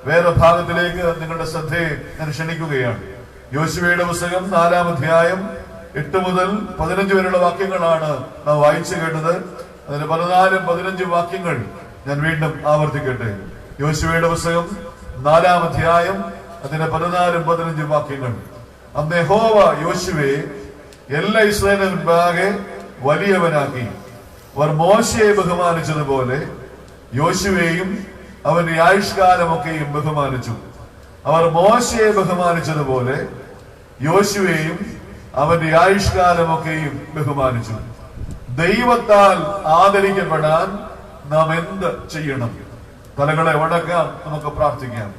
വേറെ ഭാഗത്തിലേക്ക് നിങ്ങളുടെ ശ്രദ്ധയെ ഞാൻ ക്ഷണിക്കുകയാണ്. യോശുവയുടെ പുസ്തകം 4-ാം അധ്യായം 8 മുതൽ 15 വരെയുള്ള വാക്യങ്ങളാണ് നാം വായിച്ചു കേട്ടത്. അതിന് 14-15 വാക്യങ്ങൾ ഞാൻ വീണ്ടും ആവർത്തിക്കട്ടെ. യോശുവയുടെ പുസ്തകം 4-ാം അധ്യായം അതിന് 14-15 വാക്യങ്ങൾ. അന്ന് യഹോവ യോശുവയെ എല്ലാ ഇസ്രായേലിന് മുൻപാകെ വലിയവനാക്കി. അവർ മോശയെ ബഹുമാനിച്ചതുപോലെ യോശുവയെയും അവന്റെ ആയുഷ്കാലമൊക്കെയും ബഹുമാനിച്ചു. അവർ മോശയെ ബഹുമാനിച്ചതുപോലെ യോശുവയെയും അവന്റെ ആയുഷ്കാലമൊക്കെയും ബഹുമാനിച്ചു. ദൈവത്താൽ ആദരിക്കപ്പെടാൻ നാം എന്ത് ചെയ്യണം? തലകളെ വണക്കാം, നമുക്ക് പ്രാർത്ഥിക്കാം.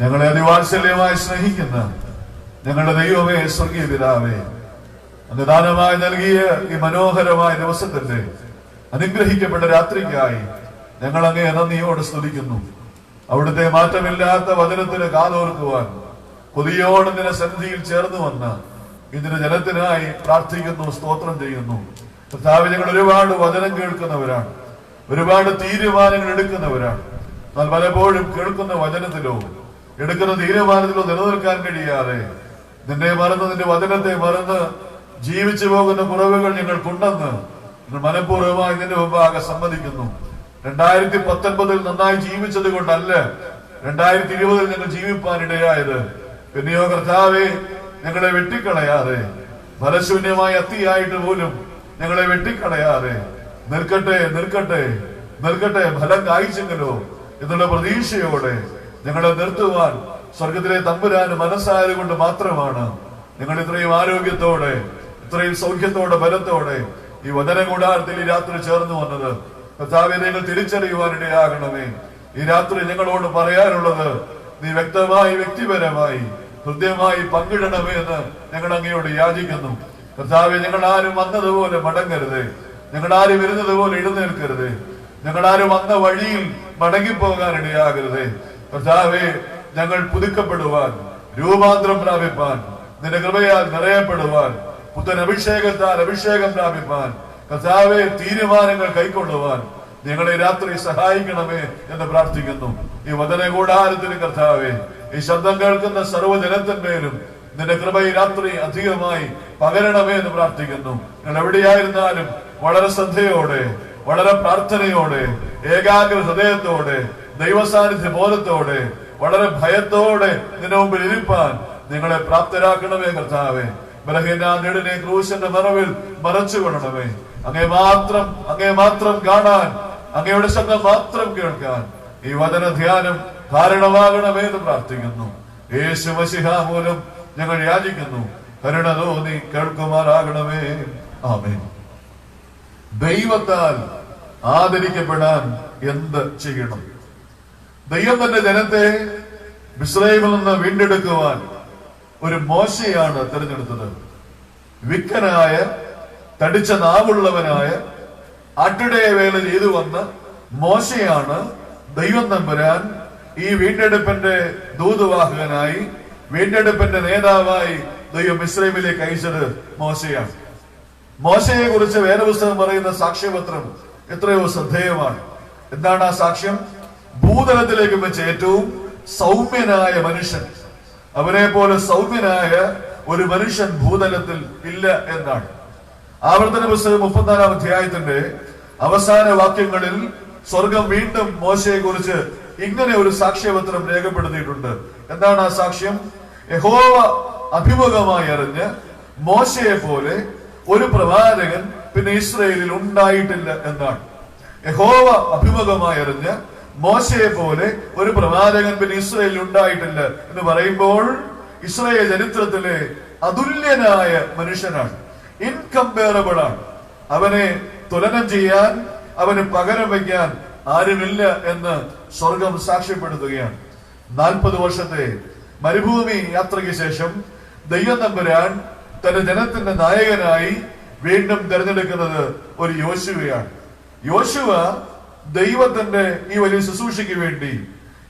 ഞങ്ങളെ അതിവാത്സല്യമായി സ്നേഹിക്കുന്ന ഞങ്ങളുടെ ദൈവമേ, സ്വർഗീയ പിതാവേ, അങ്ങ് ദാനമായി നൽകിയ ഈ മനോഹരമായ ദിവസത്തിന്റെ അനുഗ്രഹിക്കപ്പെട്ട രാത്രിക്കായി ഞങ്ങൾ അങ്ങയെ നന്ദിയോടെ സ്തുതിക്കുന്നു. അവിടുത്തെ മാറ്റമില്ലാത്ത വചനത്തിന് കാതോർക്കുവാൻ കൊതിയോടെ നിന്റെ സന്നിധിയിൽ ചേർന്ന് വന്ന ഇതിന്റെ ജനത്തിനായി പ്രാർത്ഥിക്കുന്നു, സ്തോത്രം ചെയ്യുന്നു. കർത്താവേ, ഞങ്ങൾ ഒരുപാട് വചനം കേൾക്കുന്നവരാണ്, ഒരുപാട് തീരുമാനങ്ങൾ എടുക്കുന്നവരാണ്. എന്നാൽ പലപ്പോഴും കേൾക്കുന്ന വചനത്തിലോ എടുക്കുന്ന തീരുമാനത്തിലോ നിലനിൽക്കാൻ കഴിയാതെ നിന്നെ മറന്ന്, നിന്റെ വചനത്തെ മറന്ന് ജീവിച്ചു പോകുന്ന കുറവുകൾ ഞങ്ങൾക്കുണ്ടെന്ന് നിങ്ങൾ മനഃപൂർവ്വമായി നിന്റെ മുമ്പാകെ സമ്മതിക്കുന്നു. 2019 നന്നായി ജീവിച്ചത് കൊണ്ടല്ല 2020 ഞങ്ങൾ ജീവിപ്പാനിടയായത്. പിന്നെയോ കർത്താവേ, ഞങ്ങളെ വെട്ടിക്കളയാതെ, ഫലശൂന്യമായ അത്തിയായിട്ട് പോലും ഞങ്ങളെ വെട്ടിക്കളയാതെ നിൽക്കട്ടെ നിൽക്കട്ടെ നിൽക്കട്ടെ, ഫലം കായ്ച്ചെങ്കിലോ എന്നുള്ള പ്രതീക്ഷയോടെ ഞങ്ങളെ നിർത്തുവാൻ സ്വർഗത്തിലെ തമ്പുരാന് മനസ്സായതുകൊണ്ട് മാത്രമാണ് ഞങ്ങൾ ഇത്രയും ആരോഗ്യത്തോടെ, ഇത്രയും സൗഖ്യത്തോടെ, ബലത്തോടെ ഈ വചന കൂടാരത്തിൽ ഈ രാത്രി ചേർന്ന് വന്നത്. കർത്താവേ, നിങ്ങൾ തിരിച്ചറിയുവാനിടയാകണമേ. ഈ രാത്രി ഞങ്ങളോട് പറയാനുള്ളത് നീ വ്യക്തമായി, വ്യക്തിപരമായി, ഹൃദ്യമായി പങ്കിടണമേ എന്ന് ഞങ്ങൾ അങ്ങയോട് യാചിക്കുന്നു. കർത്താവേ, ഞങ്ങളാരും വന്നതുപോലെ മടങ്ങരുത്, ഞങ്ങളാരും ഇരുന്നത് പോലെ എഴുന്നേൽക്കരുത്, ഞങ്ങളാരും വന്ന വഴിയിൽ മടങ്ങിപ്പോകാൻ ഇടയാകരുത്. കർത്താവേ, ഞങ്ങൾ പുതുക്കപ്പെടുവാൻ, രൂപാന്തരം പ്രാപിപ്പാൻ, നിന്റെ കൃപയാൽ നിറയപ്പെടുവാൻ, പുത്തൻ അഭിഷേകത്താൽ അഭിഷേകം പ്രാപിപ്പാൻ, കർത്താവേ, തീരുമാനങ്ങൾ കൈക്കൊള്ളുവാൻ ഞങ്ങളെ രാത്രി സഹായിക്കണമേ എന്ന് പ്രാർത്ഥിക്കുന്നു. ഈ വചന കൂടാരത്തിന് കർത്താവേ, ഈ ശബ്ദം കേൾക്കുന്ന സർവ്വജനത്തിന്മേലും നിന്റെ കൃപ ഈ രാത്രി അധികമായി പകരണമേ എന്ന് പ്രാർത്ഥിക്കുന്നു. നിങ്ങൾ എവിടെയായിരുന്നാലും വളരെ ശ്രദ്ധയോടെ, വളരെ പ്രാർത്ഥനയോടെ, ഏകാഗ്ര ഹൃദയത്തോടെ, ദൈവസാന്നിധ്യ ബോധത്തോടെ, വളരെ ഭയത്തോടെ നിന്റെ മുമ്പിൽ ഇരിപ്പാൻ നിങ്ങളെ പ്രാപ്തരാക്കണമേ കർത്താവേ. ബലഹീനനെ ക്രൂശിന്റെ മറവിൽ മറച്ചു കൊള്ളണമേ. അങ്ങേ മാത്രം കാണാൻ, അങ്ങയുടെ ശബ്ദം മാത്രം കേൾക്കാൻ ഈ വചന ധ്യാനം കാരണമാകണമേ എന്ന് പ്രാർത്ഥിക്കുന്നു. യേശു മശിഹ മൂലം ഞങ്ങൾ യാചിക്കുന്നു. കരുണ തോന്നി കേൾക്കുമാറാകണമേ. ആമേൻ. ദൈവത്താൽ ആദരിക്കപ്പെടാൻ എന്ത് ചെയ്യണം? ദൈവം തന്റെ ജനത്തെ മിസ്രയീമിൽ നിന്ന് വീണ്ടെടുക്കുവാൻ ഒരു മോശയാണ് തിരഞ്ഞെടുത്തത്. വിക്കനായ, തടിച്ച നാവുള്ളവനായ, ആട്ടിടയ വേല ചെയ്തു വന്ന മോശയാണ് ദൈവം തമ്പുരാൻ ഈ വീണ്ടെടുപ്പിന്റെ ദൂതുവാഹകനായി, വീണ്ടെടുപ്പിന്റെ നേതാവായി ദൈവം മിസ്രയീമിലേക്ക് അയച്ചത് മോശയാണ്. മോശയെ കുറിച്ച് വേദപുസ്തകം പറയുന്ന സാക്ഷ്യപത്രം എത്രയോ ശ്രദ്ധേയമാണ്. എന്താണ് ആ സാക്ഷ്യം? ഭൂതലത്തിലേക്ക് വെച്ച് ഏറ്റവും സൗമ്യനായ മനുഷ്യൻ, അവനെ പോലെ സൗമ്യനായ ഒരു മനുഷ്യൻ ഭൂതലത്തിൽ ഇല്ല എന്നാണ്. ആവർത്തന പുസ്തകം 34-ാം അധ്യായത്തിന്റെ അവസാന വാക്യങ്ങളിൽ സ്വർഗം വീണ്ടും മോശയെ കുറിച്ച് ഇങ്ങനെ ഒരു സാക്ഷ്യപത്രം രേഖപ്പെടുത്തിയിട്ടുണ്ട്. എന്താണ് ആ സാക്ഷ്യം? യഹോവ അഭിമുഖമായി അറിഞ്ഞ് മോശയെ പോലെ ഒരു പ്രവാചകൻ പിന്നെ ഇസ്രായേലിൽ ഉണ്ടായിട്ടില്ല എന്നാണ്. യഹോവ അഭിമുഖമായി അറിഞ്ഞ് മോശയെ പോലെ ഒരു പ്രവാചകൻ പിന്നെ ഇസ്രായേലിൽ ഉണ്ടായിട്ടില്ല എന്ന് പറയുമ്പോൾ ഇസ്രായേൽ ചരിത്രത്തിലെ അതുല്യനായ മനുഷ്യനാണ്, ഇൻകമ്പയറബിൾ ആണ്. അവനെ തുലനം ചെയ്യാൻ, അവന് പകരം വയ്ക്കാൻ ആരുമില്ല എന്ന് സ്വർഗം സാക്ഷ്യപ്പെടുത്തുകയാണ്. 40 വർഷത്തെ മരുഭൂമി യാത്രയ്ക്ക് ശേഷം ദൈവം തമ്പുരാൻ തന്റെ ജനത്തിന്റെ നായകനായി വീണ്ടും തിരഞ്ഞെടുക്കുന്നത് ഒരു യോശുവയാണ്. യോശുവ ദൈവത്തിന്റെ ഈ വലിയ ശുശ്രൂഷയ്ക്ക് വേണ്ടി,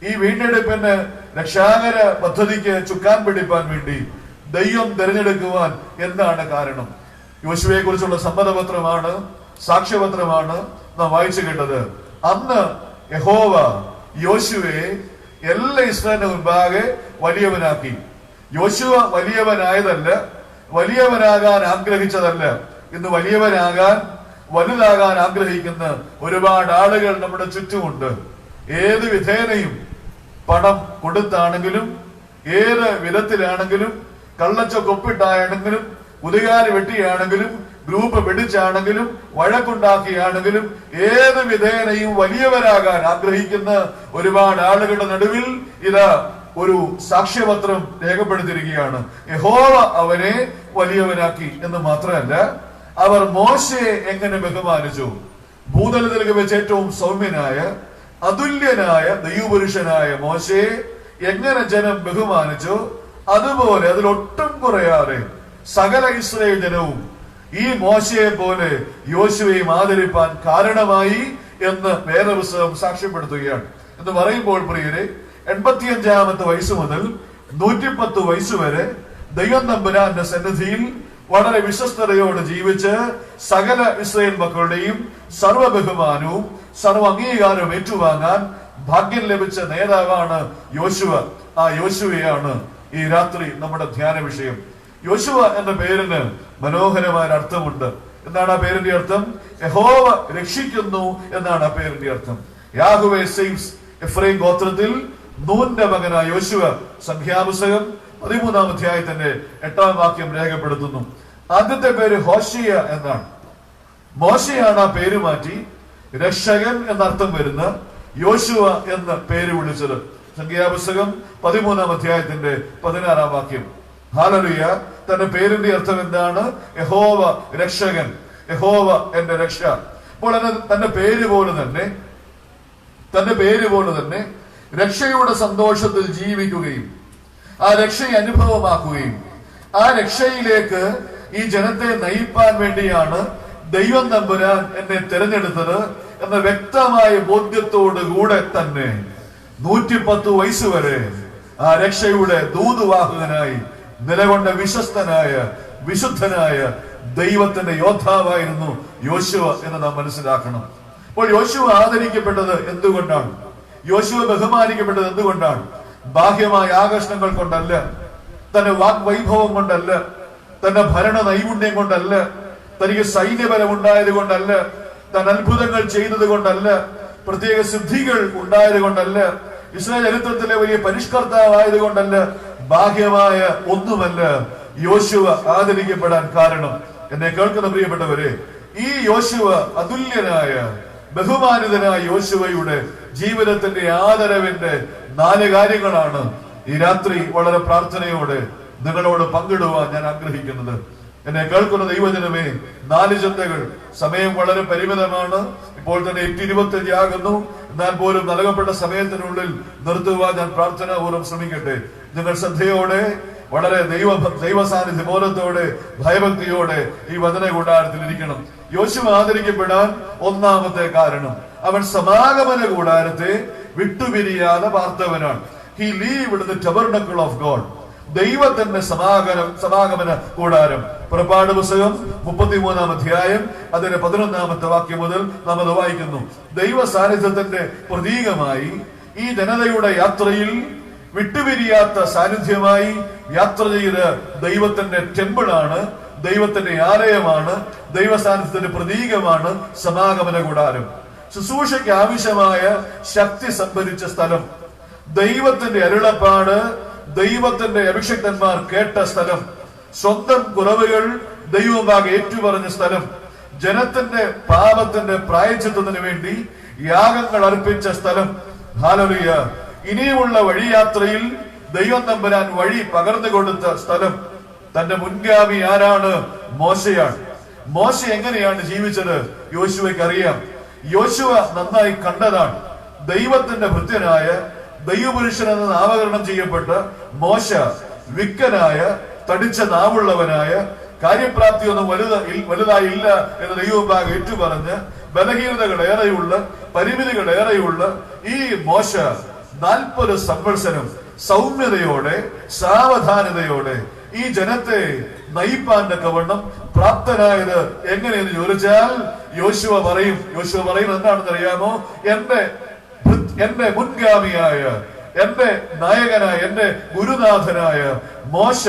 ഈ വീണ്ടെടുപ്പിന് രക്ഷാകര പദ്ധതിക്ക് ചുക്കാൻ പിടിപ്പാൻ വേണ്ടി ദൈവം തിരഞ്ഞെടുക്കുവാൻ എന്താണ് കാരണം? യോശുവയെ കുറിച്ചുള്ള സമ്മതപത്രമാണ്, സാക്ഷ്യപത്രമാണ് നാം വായിച്ചു കേട്ടത്. അന്ന് യഹോവ യോശുവയെ എല്ലാ ഇസ്രായേലിന്റെ മുൻപാകെ വലിയവനാക്കി. യോശുവ വലിയവനായതല്ല, വലിയവനാകാൻ ആഗ്രഹിച്ചതല്ല. ഇന്ന് വലിയവനാകാൻ, വലുതാകാൻ ആഗ്രഹിക്കുന്ന ഒരുപാട് ആളുകൾ നമ്മുടെ ചുറ്റുമുണ്ട്. ഏത് വിധേനയും പണം കൊടുത്താണെങ്കിലും, ഏത് വിധത്തിലാണെങ്കിലും, കള്ളച്ചൊക്കൊപ്പിട്ടാണെങ്കിലും, കുതികാല് വെട്ടിയാണെങ്കിലും, ഗ്രൂപ്പ് പിടിച്ചാണെങ്കിലും, വഴക്കുണ്ടാക്കിയാണെങ്കിലും, ഏത് വിധേനയും വലിയവരാകാൻ ആഗ്രഹിക്കുന്ന ഒരുപാട് ആളുകളുടെ നടുവിൽ ഇതാ ഒരു സാക്ഷ്യപത്രം രേഖപ്പെടുത്തിയിരിക്കുകയാണ്. യഹോവ അവനെ വലിയവനാക്കി എന്ന് മാത്രമല്ല, അവർ മോശയെ എങ്ങനെ ബഹുമാനിച്ചു. ഭൂതലത്തിലേക്ക് വെച്ച് ഏറ്റവും സൗമ്യനായ, അതുല്യനായ ദൈവപുരുഷനായ മോശയെ എങ്ങനെ ജനം ബഹുമാനിച്ചു, അതുപോലെ അതിലൊട്ടും കുറയാതെ സകല ഇസ്രായേൽ ജനവും ഈ മോശയെ പോലെ യോശുവയും ആദരിപ്പാൻ കാരണമായി എന്ന് വേദപുസ്തകം സാക്ഷ്യപ്പെടുത്തുകയാണ്. എന്ന് പറയുമ്പോൾ പ്രിയരെ, 85-ാമത്തെ വയസ്സ് മുതൽ 110 വയസ്സ് വരെ ദൈവം തമ്പുരാന്റെ സന്നിധിയിൽ വളരെ വിശ്വസ്തതയോടെ ജീവിച്ച് സകല ഇസ്രായേൽ മക്കളുടെയും സർവ്വ ബഹുമാനവും സർവ്വ അംഗീകാരവും ഏറ്റുവാങ്ങാൻ ഭാഗ്യം ലഭിച്ച നേതാവാണ് യോശുവ. ആ യോശുവയാണ് ഈ രാത്രി നമ്മുടെ ധ്യാന വിഷയം. യോശുവ എന്ന പേരിന് മനോഹരമായ അർത്ഥമുണ്ട്. എന്താണ് ആ പേരിന്റെ അർത്ഥം? യഹോവ രക്ഷിക്കുന്നു എന്നാണ് ആ പേരിന്റെ അർത്ഥം. Yahweh saves. എഫ്രൈം ഗോത്രത്തിൽ നൂന്റെ മകനായ യോശുവ സംഖ്യാപുസ്തകം 13-ാം അധ്യായത്തിന്റെ 8-ാം വാക്യം രേഖപ്പെടുത്തുന്നു. ആദ്യത്തെ പേര് ഹോശിയ എന്നാണ്. മോശയാണ് ആ പേര് മാറ്റി രക്ഷകൻ എന്നർത്ഥം വരുന്ന യോശുവ എന്ന പേര് വിളിച്ചത്. സംഖ്യാപുസ്തകം 13-ാം അധ്യായത്തിന്റെ 16-ാം വാക്യം. ഹല്ലേലൂയ. തന്റെ പേരിന്റെ അർത്ഥം എന്താണ്? യഹോവ രക്ഷകൻ, യഹോവ എന്റെ രക്ഷ. അപ്പോൾ തന്റെ പേര് പോലെ തന്നെ രക്ഷയുടെ സന്തോഷത്തിൽ ജീവിക്കുകയും ആ രക്ഷയെ അനുഭവമാക്കുകയും ആ രക്ഷയിലേക്ക് ഈ ജനത്തെ നയിപ്പാൻ വേണ്ടിയാണ് ദൈവം തമ്പുരാൻ എന്നെ തിരഞ്ഞെടുത്തത് എന്ന വ്യക്തമായ ബോധ്യത്തോടുകൂടെ തന്നെ 110 വയസ്സ് വരെ ആ രക്ഷയുടെ ദൂതുവാഹകനായി നിലകൊണ്ട വിശ്വസ്തനായ വിശുദ്ധനായ ദൈവത്തിന്റെ യോദ്ധാവായിരുന്നു യോശുവ എന്ന് നാം മനസ്സിലാക്കണം. അപ്പോൾ യോശുവ ആദരിക്കപ്പെട്ടത് എന്തുകൊണ്ടാണ്? യോശുവ ബഹുമാനിക്കപ്പെട്ടത് എന്തുകൊണ്ടാണ്? ബാഹ്യമായ ആകർഷണങ്ങൾ കൊണ്ടല്ല, തന്റെ വാഗ്വൈഭവം കൊണ്ടല്ല, തന്റെ ഭരണ നൈപുണ്യം കൊണ്ടല്ല, തനിക്ക് സൈന്യബലം ഉണ്ടായത് കൊണ്ടല്ല, താൻ അത്ഭുതങ്ങൾ ചെയ്തത് കൊണ്ടല്ല, പ്രത്യേക സിദ്ധികൾ ഉണ്ടായത് കൊണ്ടല്ല, ഇസ്രായേൽ ചരിത്രത്തിലെ വലിയ പരിഷ്കർത്താവായത് കൊണ്ടല്ല, ബാഹ്യമായ ഒന്നുമല്ല യോശുവ ആദരിക്കപ്പെടാൻ കാരണം. എന്നെ കേൾക്കുന്ന പ്രിയപ്പെട്ടവരെ, ഈ യോശുവ അതുല്യനായ ബഹുമാനിതനായ യോശുവയുടെ ജീവിതത്തിന്റെ ആദരവിന്റെ 4 കാര്യങ്ങളാണ് ഈ രാത്രി വളരെ പ്രാർത്ഥനയോടെ നിങ്ങളോട് പങ്കിടുവാൻ ഞാൻ ആഗ്രഹിക്കുന്നത്. എന്നെ കേൾക്കുന്ന ദൈവജനമേ, 4 ചിന്തകൾ. സമയം വളരെ പരിമിതമാണ്. ഇപ്പോൾ തന്നെ 8:25 ആകുന്നു. എന്നാൽ പോലും നൽകപ്പെട്ട സമയത്തിനുള്ളിൽ നിർത്തുവാൻ ഞാൻ പ്രാർത്ഥനാപൂർവ്വം ശ്രമിക്കട്ടെ. നിങ്ങൾ ശ്രദ്ധയോടെ, വളരെ ദൈവ സാന്നിധ്യ ബോധത്തോടെ, ഭയഭക്തിയോടെ ഈ വചന കൂടാരത്തിൽ ഇരിക്കണം. യോശുവ ആദരിക്കപ്പെടാൻ ഒന്നാമത്തെ കാരണം, അവൻ സമാഗമന കൂടാരത്തെ വിട്ടുപിരിയാതെ പാർത്തവനാണ്. He lived in the tabernacle of God. ദൈവത്തിന്റെ സമാഗമന കൂടാരം. പുറപ്പാട് പുസ്തകം 33-ാം അധ്യായം അതിന്റെ 11-ാമത്തെ വാക്യം മുതൽ നാം അത് വായിക്കുന്നു. ദൈവ സാന്നിധ്യത്തിന്റെ പ്രതീകമായി ഈ ജനതയുടെ യാത്രയിൽ വിട്ടുപിരിയാത്ത സാന്നിധ്യമായി യാത്ര ചെയ്ത് ദൈവത്തിന്റെ ടെമ്പിളാണ്, ദൈവത്തിന്റെ ആലയമാണ്, ദൈവ സാന്നിധ്യത്തിന്റെ പ്രതീകമാണ് സമാഗമന കൂടാരം. ശുശ്രൂഷയ്ക്ക് ആവശ്യമായ ശക്തി സംഭരിച്ച സ്ഥലം, ദൈവത്തിന്റെ അരുളപ്പാട് ദൈവത്തിന്റെ അഭിഷിക്തന്മാർ കേട്ട സ്ഥലം, സ്വന്തം കുറവുകൾ ദൈവമാകെ ഏറ്റുപറഞ്ഞ സ്ഥലം, ജനത്തിന്റെ പാപത്തിന്റെ പ്രായശ്ചിത്തത്തിന് വേണ്ടി യാഗങ്ങൾ അർപ്പിച്ച സ്ഥലം. ഹല്ലേലൂയ. ഇനിയുമുള്ള വഴിയാത്രയിൽ ദൈവം തമ്പുരാൻ വഴി പകർന്നു കൊടുത്ത സ്ഥലം. തന്റെ മുൻഗാമി ആരാണ്? മോശയാണ്. മോശ എങ്ങനെയാണ് ജീവിച്ചത്? യോശുവയ്ക്ക് അറിയാം. യോശുവ നന്നായി കണ്ടതാണ്. ദൈവത്തിന്റെ ഭൃത്യനായ ദൈവപുരുഷൻ എന്ന് നാമകരണം ചെയ്യപ്പെട്ട മോശ വിക്കനായ, തടിച്ച നാവുള്ളവനായ, കാര്യപ്രാപ്തിയൊന്നും വലുതായില്ല എന്ന് ദൈവഭാഗം ഏറ്റുപറഞ്ഞ് ബലഹീനതകൾ ഏറെയുള്ള, പരിമിതികൾ ഏറെയുള്ള ഈ മോശ 40 സംവത്സരം സൗമ്യതയോടെ, സാവധാനതയോടെ ഈ ജനത്തെ നയിപ്പാന്റെ കവണ്ണം പ്രാപ്തനായത് എങ്ങനെയെന്ന് ചോദിച്ചാൽ യോശുവ പറയുന്നത് എന്താണെന്ന് അറിയാമോ? എന്റെ മുൻഗാമിയായ, എന്റെ നായകനായ, എന്റെ ഗുരുനാഥനായ മോശ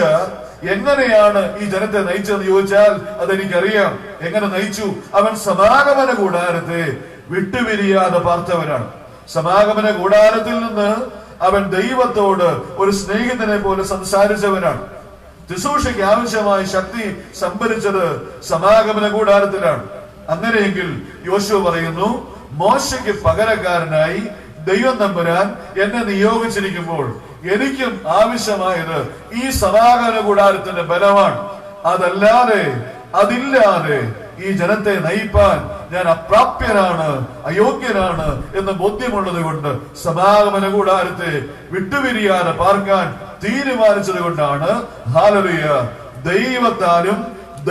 എങ്ങനെയാണ് ഈ ജനത്തെ നയിച്ചതെന്ന് ചോദിച്ചാൽ അതെനിക്കറിയാം. എങ്ങനെ നയിച്ചു? അവൻ സമാഗമന കൂടാരത്തെ വിട്ടുപിരിയാതെ പാർത്തവനാണ്. സമാഗമന കൂടാരത്തിൽ നിന്ന് അവൻ ദൈവത്തോട് ഒരു സ്നേഹിതനെ പോലെ സംസാരിച്ചവനാണ്. ശുശ്രൂഷയ്ക്ക് ആവശ്യമായ ശക്തി സംഭരിച്ചത് സമാഗമന കൂടാരത്തിലാണ്. അങ്ങനെയെങ്കിൽ യോശുവ പറയുന്നു, മോശയ്ക്ക് പകരക്കാരനായി ദൈവം തമ്പുരാൻ എന്നെ നിയോഗിച്ചിരിക്കുമ്പോൾ എനിക്കും ആവശ്യമായത് ഈ സമാഗമന കൂടാരത്തിന്റെ ബലമാണ്. അതില്ലാതെ ഈ ജനത്തെ നയിപ്പാൻ ഞാൻ അപ്രാപ്യനാണ്, അയോഗ്യനാണ് എന്ന് ബോധ്യമുള്ളത് കൊണ്ട് സമാഗമന കൂടാരത്തെ വിട്ടുപിരിയാതെ പാർക്കാൻ തീരുമാനിച്ചത് കൊണ്ടാണ് ഹല്ലേലൂയ ദൈവത്താലും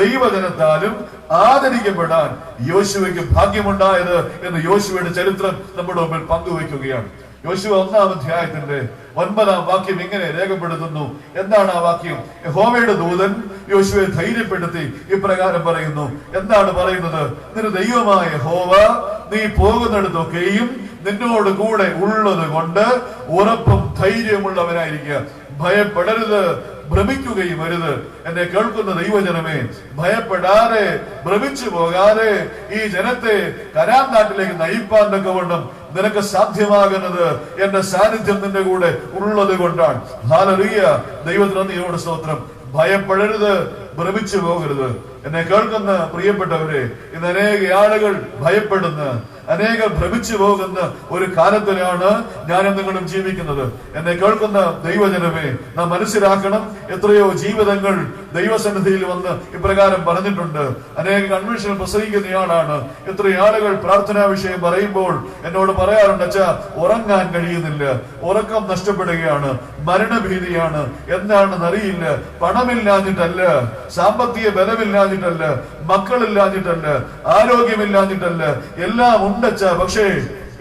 ദൈവജനത്താലും ആദരിക്കപ്പെടാൻ യോശുവയ്ക്ക് ഭാഗ്യമുണ്ടായത് എന്ന് യോശുവയുടെ ചരിത്രം നമ്മുടെ മുമ്പിൽ പങ്കുവയ്ക്കുകയാണ്. യോശുവ 1-ാം അധ്യായത്തിന്റെ 9-ാം വാക്യം ഇങ്ങനെ രേഖപ്പെടുത്തുന്നു. എന്താണ് ആ വാക്യം? യഹോവയുടെ ദൂതൻ യോശുവയെ ധൈര്യപ്പെടുത്തി ഇപ്രകാരം പറയുന്നു. എന്താണ് പറയുന്നത്? നിന്റെ ദൈവമായ യഹോവ നീ പോകുന്നിടത്തൊക്കെയും നിന്നോട് കൂടെ ഉള്ളത് കൊണ്ട് ഉറപ്പും ധൈര്യമുള്ളവനായിരിക്കുക. ഭയപ്പെടരുത്, ഭ്രമിക്കുകയും അരുത്. എന്നെ കേൾക്കുന്ന ദൈവജനമേ, ഭയപ്പെടാതെ ഭ്രമിച്ചു പോകാതെ ഈ ജനത്തെ കനാൻ നാട്ടിലേക്ക് നയിപ്പാൻ തക്കവണ്ണം നിനക്ക് സാധ്യമാകുന്നത് എന്റെ സാന്നിധ്യം നിന്റെ കൂടെ ഉള്ളത് കൊണ്ടാണ്. ഹല്ലേലൂയ. ദൈവത്തിന് നന്ദിയോടെ സ്തോത്രം. ഭയപ്പെടരുത്, ഭ്രമിച്ചു പോകരുത്. എന്നെ കേൾക്കുന്ന പ്രിയപ്പെട്ടവരെ, ഇന്ന് അനേക ആളുകൾ ഭയപ്പെടുന്ന, അനേകം ഭ്രമിച്ചു പോകുന്ന ഒരു കാലത്തിലാണ് ഞാനും നിങ്ങളും ജീവിക്കുന്നത്. എന്നെ കേൾക്കുന്ന ദൈവജനമേ, നാം മനസ്സിലാക്കണം, എത്രയോ ജീവിതങ്ങൾ ദൈവസന്നിധിയിൽ വന്ന് ഇപ്രകാരം പറഞ്ഞിട്ടുണ്ട്. അനേക കൺവെൻഷൻ പ്രസംഗിക്കുന്നയാളാണ്. എത്രയോ ആളുകൾ പ്രാർത്ഥനാ വിഷയം പറയുമ്പോൾ എന്നോട് പറയാറുണ്ട്, അച്ഛാ ഉറങ്ങാൻ കഴിയുന്നില്ല, ഉറക്കം നഷ്ടപ്പെടുകയാണ്, മരണഭീതിയാണ്. എന്താണെന്ന് അറിയില്ല. പണമില്ലാഞ്ഞിട്ടല്ല, സാമ്പത്തിക ബലമില്ലാഞ്ഞിട്ടല്ല, മക്കളില്ലാഞ്ഞിട്ടല്ല, ആരോഗ്യമില്ലാഞ്ഞിട്ടല്ല, എല്ലാം ഉണ്ടച്ച. പക്ഷേ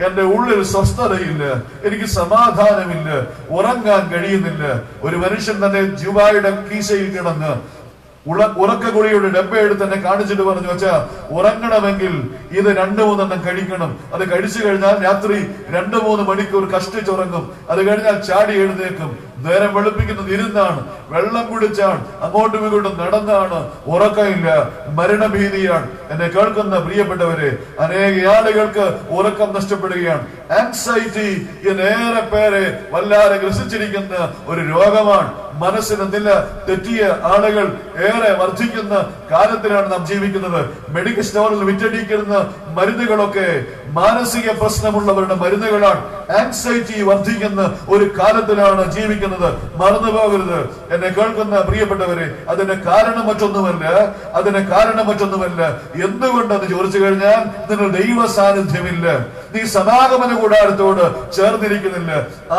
എന്റെ ഉള്ളിൽ സ്വസ്ഥതയില്ല, എനിക്ക് സമാധാനമില്ല, ഉറങ്ങാൻ കഴിയുന്നില്ല. ഒരു മനുഷ്യൻ തന്നെ ജുബായുടെ കീശയിൽ കിടന്ന് ഉറക്കഗുളിയുടെ ഡബ്ബ എടുത്ത് തന്നെ കാണിച്ചിട്ട് പറഞ്ഞു, വെച്ചാ ഉറങ്ങണമെങ്കിൽ ഇത് 2-3 കഴിക്കണം. അത് കഴിച്ചു കഴിഞ്ഞാൽ രാത്രി 2-3 മണിക്കൂർ കഷ്ടിച്ചുറങ്ങും. അത് കഴിഞ്ഞാൽ ചാടി എഴുന്നേക്കും. നേരം വെളുപ്പിക്കുന്നത് ഇരുന്നാണ്, വെള്ളം കുടിച്ചാണ്, അങ്ങോട്ടും ഇങ്ങോട്ടും നടന്നാണ്. ഉറക്കമില്ല, മരണഭീതിയാണ്. എന്നെ കേൾക്കുന്ന പ്രിയപ്പെട്ടവരെ, അനേക ആളുകൾക്ക് ഉറക്കം നഷ്ടപ്പെടുകയാണ്. ആൻസൈറ്റി എന്നേറെ പേരെ വല്ലാതെ ഗ്രസിച്ചിരിക്കുന്ന ഒരു രോഗമാണ്. മനസ്സിന് നില തെറ്റിയ ആളുകൾ ഏറെ വർദ്ധിക്കുന്ന കാലത്തിലാണ് നാം ജീവിക്കുന്നത്. മെഡിക്കൽ സ്റ്റോറിൽ വിറ്റഴിക്കുന്ന മരുന്നുകളൊക്കെ മാനസിക പ്രശ്നമുള്ളവരുടെ മരുന്നുകളാണ്. ആൻസൈറ്റി വർദ്ധിക്കുന്ന ഒരു കാലത്തിലാണ് ജീവിക്കുന്നത്. മറന്നു പോകരുത്. എന്നെ കേൾക്കുന്ന പ്രിയപ്പെട്ടവരെ, അതിന്റെ കാരണം മറ്റൊന്നുമല്ല. എന്തുകൊണ്ടെന്ന് ചോദിച്ചു കഴിഞ്ഞാൽ, നിങ്ങൾ ദൈവ സാന്നിധ്യമില്ല, നീ സമാഗമന കൂടാരത്തോട് ചേർന്നിരിക്കുന്നില്ല,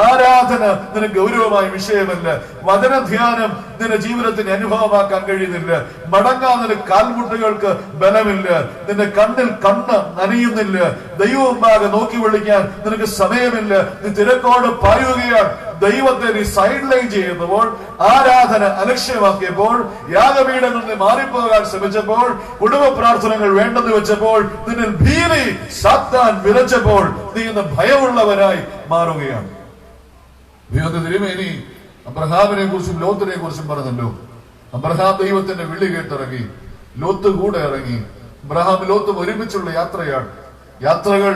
ആരാധന നിനക്ക് ഗൗരവമായ വിഷയമല്ല, വചനധ്യാനം നിന്റെ ജീവിതത്തിന് അനുഭവമാക്കാൻ കഴിയുന്നില്ല, മടങ്ങാൻ നിന്റെ കാൽമുട്ടുകൾക്ക് ബലമില്ല, നിന്റെ കണ്ണിൽ കണ്ണ് നനയുന്നില്ല, ദൈവമുമ്പാകെ നോക്കി വിളിക്കാൻ നിനക്ക് സമയമില്ല, നീ തിരക്കോട് പായുകയാണ്. ദൈവത്തെ നീ സൈഡ് ലൈൻ ചെയ്യുമ്പോൾ, ആരാധന അലക്ഷ്യമാക്കിയപ്പോൾ, യാഗപീഠങ്ങളിൽ നിന്ന് മാറിപ്പോകാൻ ശ്രമിച്ചപ്പോൾ, കുടുംബ പ്രാർത്ഥനകൾ വേണ്ടെന്ന് വെച്ചപ്പോൾ, നിന്നിൽ ഭീതി സാത്താൻ വിതച്ചപ്പോൾ നീ ഇന്ന് ഭയമുള്ളവരായി മാറുകയാണ്. തിരുമേനി അബ്രഹാമിനെ കുറിച്ചും ലോത്തിനെ കുറിച്ചും പറഞ്ഞല്ലോ. അബ്രഹാം ദൈവത്തിന്റെ വിളി കേട്ടിറങ്ങി, ലോത്ത് കൂടെ ഇറങ്ങി. അബ്രഹാം ലോത്തും ഒരുമിച്ചുള്ള യാത്രയാണ്. യാത്രകൾ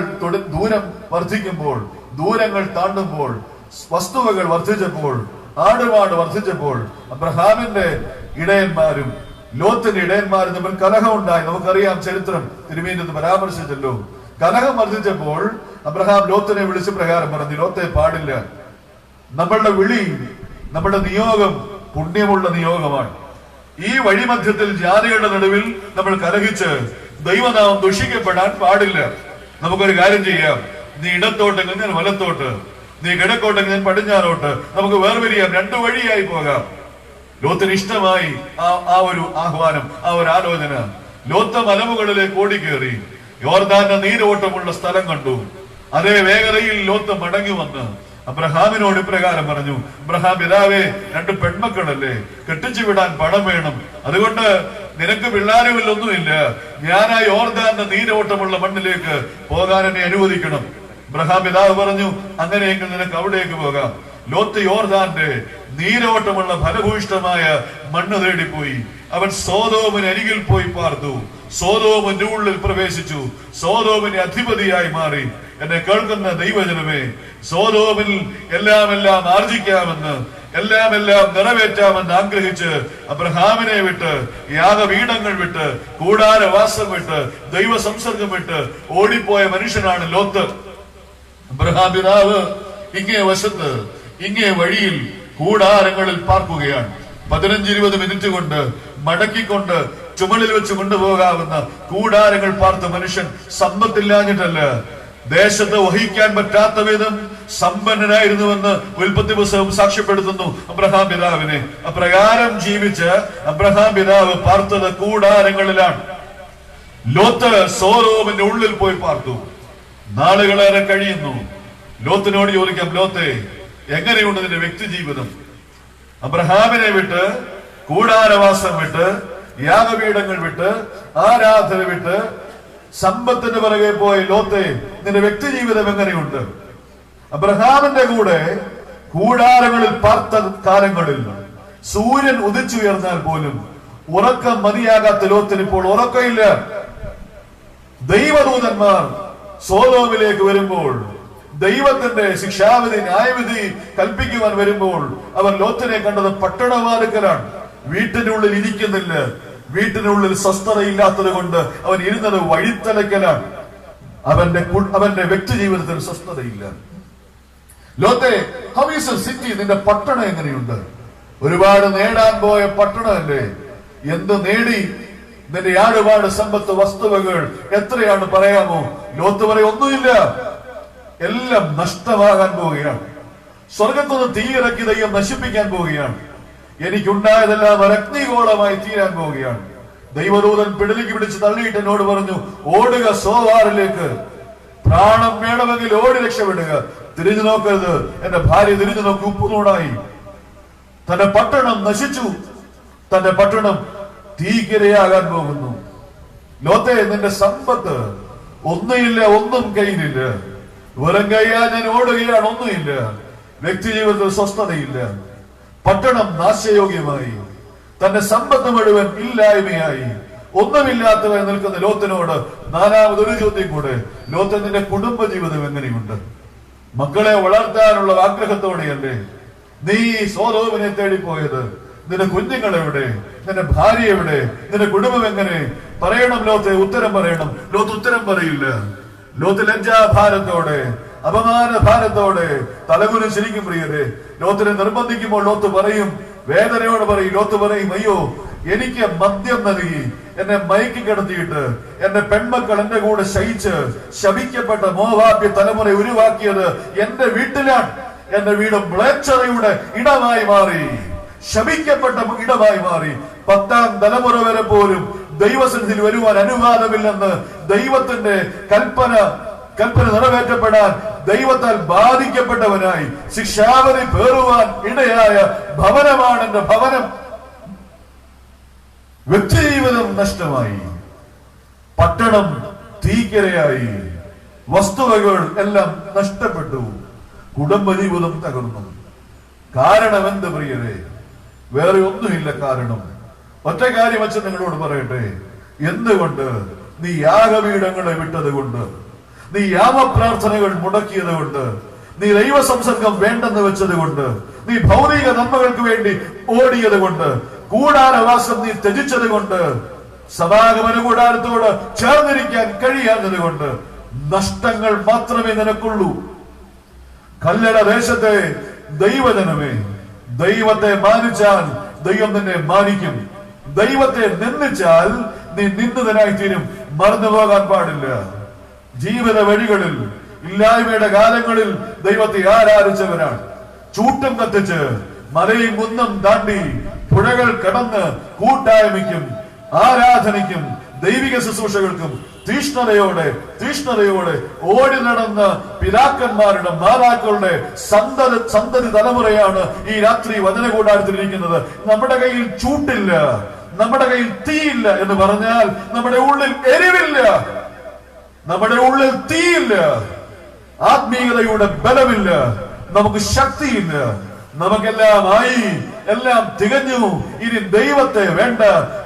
ദൂരം വർദ്ധിക്കുമ്പോൾ, ദൂരങ്ങൾ താണ്ടുമ്പോൾ, വസ്തുവകൾ വർദ്ധിച്ചപ്പോൾ, ആടുപാട് വർദ്ധിച്ചപ്പോൾ, അബ്രഹാമിന്റെ ഇടയന്മാരും ലോത്തിന്റെ ഇടയന്മാരും തമ്മിൽ കലഹമുണ്ടായി. നമുക്കറിയാം, ചരിത്രം തിരുമേനി പരാമർശിച്ചല്ലോ. കലഹം വർദ്ധിച്ചപ്പോൾ അബ്രഹാം ലോത്തിനെ വിളിച്ച് പ്രകാരം പറഞ്ഞു, ലോത്തെ പാടില്ല, നമ്മളുടെ വിളി, നമ്മുടെ നിയോഗം പുണ്യമുള്ള നിയോഗമാണ്. ഈ വഴിമധ്യത്തിൽ ജാതികളുടെ നടുവിൽ നമ്മൾ കലഹിച്ച് ദൈവനാമം ദുഷിക്കപ്പെടാൻ പാടില്ല. നമുക്കൊരു കാര്യം ചെയ്യാം, നീ ഇടത്തോട്ടെങ്കിൽ ഞാൻ വലത്തോട്ട്, നീ കിഴക്കോട്ടെങ്കിൽ ഞാൻ പടിഞ്ഞാറോട്ട്, നമുക്ക് വേർപിരിയാം, 2 വഴിയായി പോകാം. ലോത്തിന് ഇഷ്ടമായി ആ ഒരു ആഹ്വാനം, ആ ഒരു ആലോചന. ലോത്ത് മലമുകളിലേക്ക് ഓടിക്കേറി യോർദാന്റെ നീരോട്ടമുള്ള സ്ഥലം കണ്ടു. അതേ വേഗതയിൽ ലോത്ത് മടങ്ങി വന്ന് അബ്രഹാമിനോട് ഇപ്രകാരം പറഞ്ഞു, അബ്രഹാം പിതാവേ, 2 പെൺമക്കളല്ലേ, കെട്ടിച്ചു വിടാൻ പണം വേണം, അതുകൊണ്ട് നിനക്ക് പിള്ളാരുമില്ലൊന്നുമില്ല, ഞാൻ ആ യോർദാന്റെ നീരോട്ടമുള്ള മണ്ണിലേക്ക് പോകാൻ എന്നെ അനുവദിക്കണം. അബ്രഹാം പിതാവ് പറഞ്ഞു, അങ്ങനെയെങ്കിൽ നിനക്ക് അവിടേക്ക് പോകാം. ലോത്ത് യോർദാന്റെ നീരോട്ടമുള്ള ഫലഭൂയിഷ്ടമായ മണ്ണ് തേടിപ്പോയി. അവൻ സോദോമിന് അരികിൽ പോയി പാർത്തു. സോദോമിന്റെ ഉള്ളിൽ പ്രവേശിച്ചു. സോദോമിന് അധിപതിയായി മാറി. എന്നെ കേൾക്കുന്ന ദൈവജനമേ, സോദോമിൽ എല്ലാം ആർജിക്കാമെന്ന്, എല്ലാം നിറവേറ്റാമെന്ന് ആഗ്രഹിച്ച് അബ്രഹാമിനെ വിട്ട്, യാഗപീഠങ്ങൾ വിട്ട്, കൂടാരവാസം വിട്ട്, ദൈവ സംസർഗം വിട്ട് ഓടിപ്പോയ മനുഷ്യനാണ് ലോത്ത്. അബ്രഹാം പിതാവ് ഇങ്ങേ വശത്ത്, ഇങ്ങേ വഴിയിൽ കൂടാരങ്ങളിൽ പാർക്കുകയാണ്. 15-20 മിനിറ്റ് കൊണ്ട് മടക്കിക്കൊണ്ട് ചുമലിൽ വെച്ച് കൊണ്ടുപോകാവുന്ന കൂടാരങ്ങൾ പാർത്ത മനുഷ്യൻ സമ്പത്തില്ലാഞ്ഞിട്ടല്ല, ദേശത്ത് വഹിക്കാൻ പറ്റാത്ത വിധം സമ്പന്നനായിരുന്നുവെന്ന് ഉൽപ്പത്തി പുസ്തകം സാക്ഷ്യപ്പെടുത്തുന്നു അബ്രഹാം പിതാവിനെ. അപ്രകാരം ജീവിച്ച് അബ്രഹാം പിതാവ് പാർത്തത് കൂടാരങ്ങളിലാണ്. ലോത്ത് സോദോമിന്റെ ഉള്ളിൽ പോയി പാർത്തു. നാളുകളേറെ കഴിയുന്നു. ലോത്തിനോട് ചോദിക്കാം, ലോത്തെ, എങ്ങനെയുണ്ട് നിന്റെ വ്യക്തി ജീവിതം? അബ്രഹാമിനെ വിട്ട്, കൂടാരവാസം വിട്ട്, യാഗപീഠങ്ങൾ വിട്ട്, ആരാധന വിട്ട്, സമ്പത്തിന് പിറകെ പോയി ലോത്തെ, നിന്റെ വ്യക്തി ജീവിതം എങ്ങനെയുണ്ട്? അബ്രഹാമിന്റെ കൂടെ കൂടാരങ്ങളിൽ പാർത്ത കാലങ്ങളിൽ സൂര്യൻ ഉദിച്ചുയർന്നാൽ പോലും ഉറക്കം മതിയാകാത്ത ലോത്തിന് ഇപ്പോൾ ഉറക്കമില്ല. ദൈവദൂതന്മാർ സോദോമിലേക്ക് വരുമ്പോൾ, ദൈവത്തിന്റെ ശിക്ഷാവിധി, ന്യായവിധി കൽപ്പിക്കുവാൻ വരുമ്പോൾ അവർ ലോത്തിനെ കണ്ടത് പട്ടണവാതിൽക്കലാണ്. വീട്ടിനുള്ളിൽ ഇരിക്കുന്നില്ല. വീട്ടിനുള്ളിൽ സ്വസ്ഥതയില്ലാത്തത് കൊണ്ട് അവൻ ഇരുന്നത് വഴിത്തലക്കലാണ്. അവന്റെ വ്യക്തി ജീവിതത്തിൽ സ്വസ്ഥതയില്ല. ലോത്തെ, ഹൗ ഈസ് എ സിറ്റി? നിന്റെ പട്ടണം എങ്ങനെയുണ്ട്? ഒരുപാട് നേടാൻ പോയ പട്ടണമല്ലേ? എന്ത് നേടി? നിന്റെ ആടുപാട് സമ്പത്ത്, വസ്തുവകൾ എത്രയാണ് പറയാമോ? ലോത്ത് പറയും, ഒന്നുമില്ല, എല്ലാം നഷ്ടമാകാൻ പോവുകയാണ്. സ്വർഗത്തുനിന്ന് തീയിറക്കി ദൈവം നശിപ്പിക്കാൻ പോവുകയാണ്. എനിക്കുണ്ടായതെല്ലാം അഗ്നിഗോളമായി തീരാൻ പോവുകയാണ്. ദൈവദൂതൻ പിടിലിക്ക് പിടിച്ച് തള്ളിയിട്ട് എന്നോട് പറഞ്ഞു, ഓടുക സോവാറിലേക്ക്, പ്രാണം വേണമെങ്കിൽ ഓടി രക്ഷപ്പെടുക, തിരിഞ്ഞു നോക്കരുത്. എന്റെ ഭാര്യ തിരിഞ്ഞു നോക്കി ഉപ്പുനൂടായി. തന്റെ പട്ടണം നശിച്ചു. തന്റെ പട്ടണം തീക്കിരയാകാൻ പോകുന്നു. ലോത്തെ, നിന്റെ സമ്പത്ത് ഒന്നുമില്ല, ഒന്നും കയ്യിലില്ല. വെറും കയ്യാ ഞാൻ ഓടുകയാണ്, ഒന്നുമില്ല. വ്യക്തി ജീവിതത്തിൽ സ്വസ്ഥതയില്ല. പട്ടണം നാശയോഗ്യമായി. തന്റെ സമ്പത്ത് മുഴുവൻ ഇല്ലായ്മയായി. ഒന്നുമില്ലാത്തവൻ നിൽക്കുന്ന ലോത്തിനോട് 4മതൊരു ചോദ്യം കൂടെ. ലോത്ത്, നിന്റെ കുടുംബ ജീവിതം എങ്ങനെയുണ്ട്? മക്കളെ വളർത്താനുള്ള ആഗ്രഹത്തോടെയല്ലേ നീ സോദോമിനെ തേടിപ്പോയത്? നിന്റെ കുഞ്ഞുങ്ങൾ എവിടെ? നിന്റെ ഭാര്യ എവിടെ? നിന്റെ കുടുംബം എങ്ങനെ? പറയണം ലോത്തെ, ഉത്തരം പറയണം. ലോത്ത് ഉത്തരം പറയില്ല. ലോത്ത് ലജ്ജാഭാരത്തോടെ, അപമാന ഭാരത്തോടെ തലകുനിച്ചിരിക്കും. പ്രിയരെ, ലോത്തിനെ നിർബന്ധിക്കുമ്പോൾ ലോത്ത് പറയും, വേദനയോട് പറയും. ലോത്ത് പറയും, അയ്യോ, എനിക്ക് മദ്യം നൽകി എന്നെ മയക്കി കിടത്തിയിട്ട് എന്റെ പെൺമക്കൾ എന്റെ കൂടെ ശയിച്ച് ശപിക്കപ്പെട്ട മോവാബ്യ തലമുറ ഉരുവാക്കിയത് എന്റെ വീട്ടിലാണ്. എന്റെ വീട് മ്ലേച്ഛതയുടെ ഇടമായി മാറി, ശപിക്കപ്പെട്ട ഇടമായി മാറി. 10ാം തലമുറ വരെ പോലും ദൈവസന്നിധിയിൽ വരുവാൻ അനുവാദമില്ലെന്ന് ദൈവത്തിന്റെ കൽപ്പന നിറവേറ്റപ്പെടാൻ ദൈവത്താൽ ബാധിക്കപ്പെട്ടവനായി ശിക്ഷാവധി പേറുവാൻ ഇടയായ ഭവനമാണ് എന്റെ ഭവനം. വ്യക്തിജീവിതം നഷ്ടമായി. പട്ടണം തീക്കരയായി. വസ്തുവകൾ എല്ലാം നഷ്ടപ്പെട്ടു. കുടുംബജീവിതം തകർന്നു. കാരണം എന്ത് പ്രിയരെ? വേറെ ഒന്നുമില്ല കാരണം. ഒറ്റ കാര്യം വെച്ച് നിങ്ങളോട് പറയട്ടെ. എന്തുകൊണ്ട്? നീ യാഗപീഠങ്ങളെ വിട്ടത് കൊണ്ട്, നീ യാമപ്രാർത്ഥനകൾ മുടക്കിയത് കൊണ്ട്, നീ ദൈവ സംസർഗം വേണ്ടെന്ന് വെച്ചത് കൊണ്ട്, നീ ഭൗതിക നന്മകൾക്ക് വേണ്ടി ഓടിയത് കൊണ്ട്, കൂടാരവാസം നീ ത്യജിച്ചത് കൊണ്ട്, സമാഗമന കൂടാരത്തോട് ചേർന്നിരിക്കാൻ കഴിയാത്തത് കൊണ്ട് നഷ്ടങ്ങൾ മാത്രമേ നിനക്കുള്ളൂ. കല്ലട ദേശത്തെ ദൈവജനമേ, ദൈവത്തെ മാനിച്ചാൽ ദൈവം നിന്നെ മാനിക്കും. ദൈവത്തെ നിന്ദിച്ചാൽ നീ നിന്ദിതനായി തീരും. മറന്നു പോകാൻ പാടില്ല. ജീവിത വഴികളിൽ, ഇല്ലായ്മയുടെ കാലങ്ങളിൽ ദൈവത്തെ ആരാധിച്ചവരാണ്. ചൂട്ടും കത്തിച്ച് മലയും കുന്നും താണ്ടി പുഴകൾ കടന്ന് കൂട്ടായ്മയ്ക്കും ആരാധനയ്ക്കും ദൈവിക ശുശ്രൂഷകൾക്കും തീഷ്ണതയോടെ ഓടി നടന്ന പിതാക്കന്മാരുടെ മാതാക്കളുടെ സന്തതി തലമുറയാണ് ഈ രാത്രി വചനകൂടാരത്തിലിരിക്കുന്നത്. നമ്മുടെ കയ്യിൽ ചൂട്ടില്ല, നമ്മുടെ കയ്യിൽ തീയില്ല എന്ന് പറഞ്ഞാൽ നമ്മുടെ ഉള്ളിൽ എരിവില്ല, നമ്മുടെ ഉള്ളിൽ തീയില്ല, ആത്മീയതയുടെ ബലമില്ല, നമുക്ക് ശക്തിയില്ല, നമുക്കെല്ലാം ആയി, എല്ലാം തികഞ്ഞു, ഇനി ദൈവത്തെ വേണ്ട.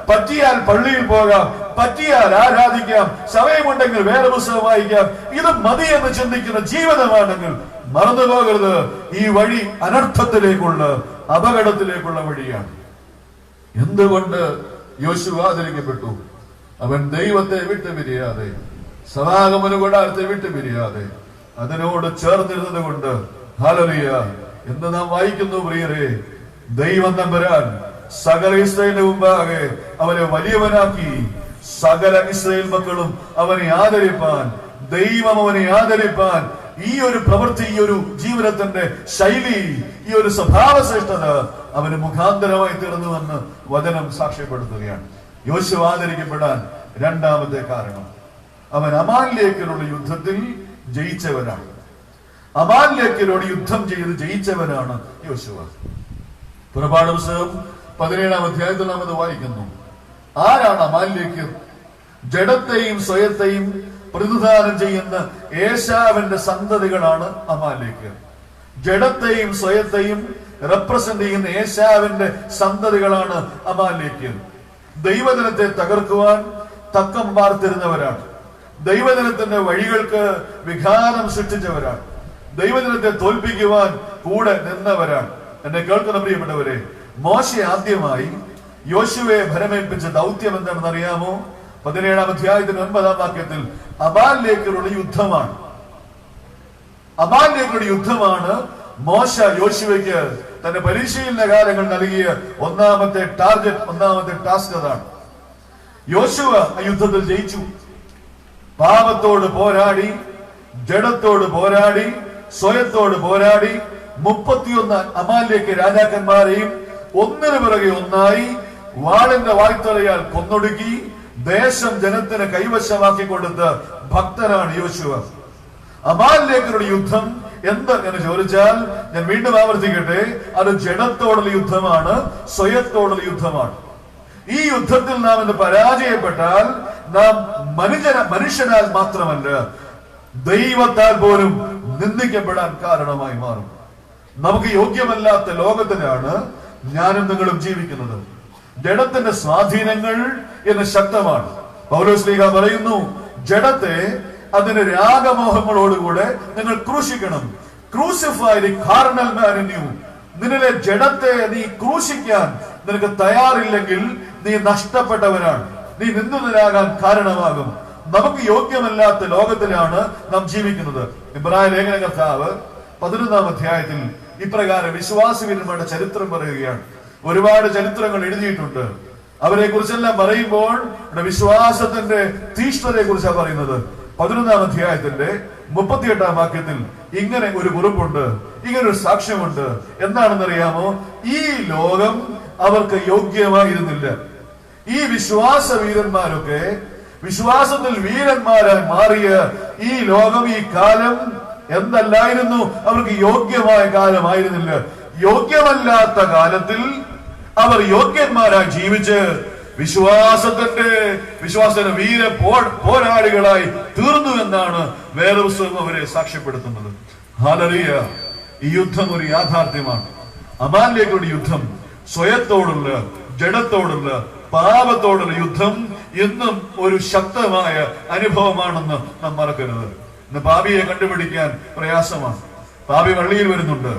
പറ്റിയാൽ പള്ളിയിൽ പോകാം, പറ്റിയാൽ ആരാധിക്കാം, സമയമുണ്ടെങ്കിൽ വേറെ പുസ്തകം വായിക്കാം, ഇത് മതി എന്ന് ചിന്തിക്കുന്ന ജീവിതമാണെങ്കിൽ മറന്നു പോകരുത്, ഈ വഴി അനർത്ഥത്തിലേക്കുള്ള അപകടത്തിലേക്കുള്ള വഴിയാണ്. എന്തുകൊണ്ട് യോശുവ ആദരിക്കപ്പെട്ടു? അവൻ ദൈവത്തെ വിട്ടുപിരിയാതെ, സമാഗമന കൂടാരത്തെ വിട്ടുപിരിയാതെ അതിനോട് ചേർന്നിരുന്നത് കൊണ്ട്. ഹല്ലേലൂയ. എന്ന് നാം വായിക്കുന്നു പ്രിയരെ, ദൈവം തമ്പുരാൻ സകല ഇസ്രായേലിന്റെ മുമ്പാകെ അവനെ വലിയവനാക്കി. സകല ഇസ്രായേൽ മക്കളും അവനെ ആദരിപ്പാൻ, ദൈവം അവനെ ആദരിപ്പാൻ, ഈ ഒരു പ്രവൃത്തി, ഈ ഒരു ജീവിതത്തിന്റെ ശൈലി, ഈ ഒരു സ്വഭാവശ്രേഷ്ഠത അവന് മുഖാന്തരമായി തീർന്നുവെന്ന് വചനം സാക്ഷ്യപ്പെടുത്തുകയാണ്. യോശുവ ആദരിക്കപ്പെടാൻ രണ്ടാമത്തെ കാരണം, അവൻ അമാലേക്കിലുള്ള യുദ്ധത്തിൽ ജയിച്ചവനാണ്. അമാലേക്കിനോട് യുദ്ധം ചെയ്ത് ജയിച്ചവനാണ് യോശുവ. പുറപ്പാട് പുസ്തകം 17-ാം അധ്യായത്തിൽ നാം അത് വായിക്കുന്നു. ആരാണ് അമാലേക്യർ? ജഡത്തെയും സ്വയത്തെയും പ്രതിനിധാനം ചെയ്യുന്ന ഏശാവിന്റെ സന്തതികളാണ് അമാലേക്യർ. ജഡത്തെയും സ്വയത്തെയും റെപ്രസെന്റ് ചെയ്യുന്ന ഏശാവിന്റെ സന്തതികളാണ് അമാലേക്യർ. ദൈവജനത്തെ തകർക്കുവാൻ തക്കം പാർത്തിരുന്നവരാണ്. ദൈവജനത്തിന്റെ വഴികൾക്ക് വിഘാതം സൃഷ്ടിച്ചവരാണ്. ദൈവജനത്തെ തോൽപ്പിക്കുവാൻ കൂടെ നിന്നവരാണ്. എന്നെ കേൾക്കുന്ന പ്രിയപ്പെട്ടവരെ, മോശെ ആദ്യമായി യോശുവയെ ഭരമേൽപ്പിച്ച ദൗത്യം എന്താണെന്ന് അറിയാമോ? 17-ാം അധ്യായത്തിന് 9-ാം വാക്യത്തിൽ അമാലേക്കിലുള്ള യുദ്ധമാണ്. അമാലേക്കിലുള്ള യുദ്ധമാണ് മോശ യോശുവയ്ക്ക് തന്റെ പരിശീലന കാലങ്ങൾ നൽകിയ ഒന്നാമത്തെ ടാർഗറ്റ്, ഒന്നാമത്തെ ടാസ്ക്. അതാണ്. യോശുവ ആ യുദ്ധത്തിൽ ജയിച്ചു. പാപത്തോട് പോരാടി, ജഡത്തോട് പോരാടി, സ്വയത്തോട് പോരാടി 31 അമാലേക്ക് രാജാക്കന്മാരെയും ഒന്നിനു പിറകെ ഒന്നായി വാളിന്റെ വായ്ത്തലയാൽ കൊന്നൊടുക്കി ദേശം ജനത്തിന് കൈവശമാക്കി കൊടുത്ത ഭക്തനാണ് യോശുവ. അമാലേക്കരുടെ യുദ്ധം എന്ത് എന്ന് ചോദിച്ചാൽ, ഞാൻ വീണ്ടും ആവർത്തിക്കട്ടെ, അത് ജഡത്തോടുള്ള യുദ്ധമാണ്, സ്വയത്തോടുള്ള യുദ്ധമാണ്. ഈ യുദ്ധത്തിൽ നാം ഇന്ന് പരാജയപ്പെട്ടാൽ നാം മനുഷ്യനാൽ മാത്രമല്ല ദൈവത്താൽ പോലും നിന്ദിക്കപ്പെടാൻ കാരണമായി മാറും. നമുക്ക് യോഗ്യമല്ലാത്ത ലോകത്തിലാണ് ഞാനും നിങ്ങളും ജീവിക്കുന്നത്. ജഡത്തിന്റെ സ്വാധീനങ്ങൾ എന്ന് ശക്തമാണ്. പൗലോസ് പറയുന്നു, ജഡത്തെ അതിന്റെ രാഗമോഹങ്ങളോടുകൂടെ നിങ്ങൾ ക്രൂശിക്കണം. Crucify the carnal man in you. നിന്നിലെ ജഡത്തെ നീ ക്രൂശിക്കാൻ നിനക്ക് തയ്യാറില്ലെങ്കിൽ നീ നഷ്ടപ്പെട്ടവനാണ്, നീ നിന്ദിതനാകാൻ കാരണമാകും. നമുക്ക് യോഗ്യമല്ലാത്ത ലോകത്തിലാണ് നാം ജീവിക്കുന്നത്. ഇബ്രായ ലേഖന കർത്താവ് 11-ാം അധ്യായത്തിൽ ഇപ്രകാരം വിശ്വാസികളുടെ ചരിത്രം പറയുകയാണ്. ഒരുപാട് ചരിത്രങ്ങൾ എഴുതിയിട്ടുണ്ട്. അവരെ കുറിച്ചെല്ലാം പറയുമ്പോൾ വിശ്വാസത്തിന്റെ തീഷ്ണതയെ കുറിച്ചാണ് പറയുന്നത്. 11-ാം അധ്യായത്തിന്റെ 38-ാം വാക്യത്തിൽ ഇങ്ങനെ ഒരു കുറിപ്പുണ്ട്, ഇങ്ങനെ ഒരു സാക്ഷ്യമുണ്ട്. എന്താണെന്നറിയാമോ? ഈ ലോകം അവർക്ക് യോഗ്യമായിരുന്നില്ല. ഈ വിശ്വാസ വീരന്മാരൊക്കെ വിശ്വാസത്തിൽ വീരന്മാരായി മാറിയ ഈ ലോകം, ഈ കാലം എന്തല്ലായിരുന്നു? അവർക്ക് യോഗ്യമായ കാലമായിരുന്നില്ല. യോഗ്യമല്ലാത്ത കാലത്തിൽ അവർ യോഗ്യന്മാരായി ജീവിച്ച് വിശ്വാസത്തിന്റെ വീര പോരാളികളായി തീർന്നു എന്നാണ് വേദപുസ്തകം അവരെ സാക്ഷ്യപ്പെടുത്തുന്നത്. ഹല്ലേലൂയ. ഈ യുദ്ധം ഒരു യാഥാർത്ഥ്യമാണ്. അമാലേക്കുടെ യുദ്ധം സ്വയത്തോടുള്ള, ജഡത്തോടുള്ള, പാപത്തോടുള്ള യുദ്ധം എന്നും ഒരു ശക്തമായ അനുഭവമാണെന്ന് നാം മറക്കരുത്. ഇന്ന് പാപിയെ കണ്ടുപിടിക്കാൻ പ്രയാസമാണ്. പാപി പള്ളിയിൽ വരുന്നുണ്ട്,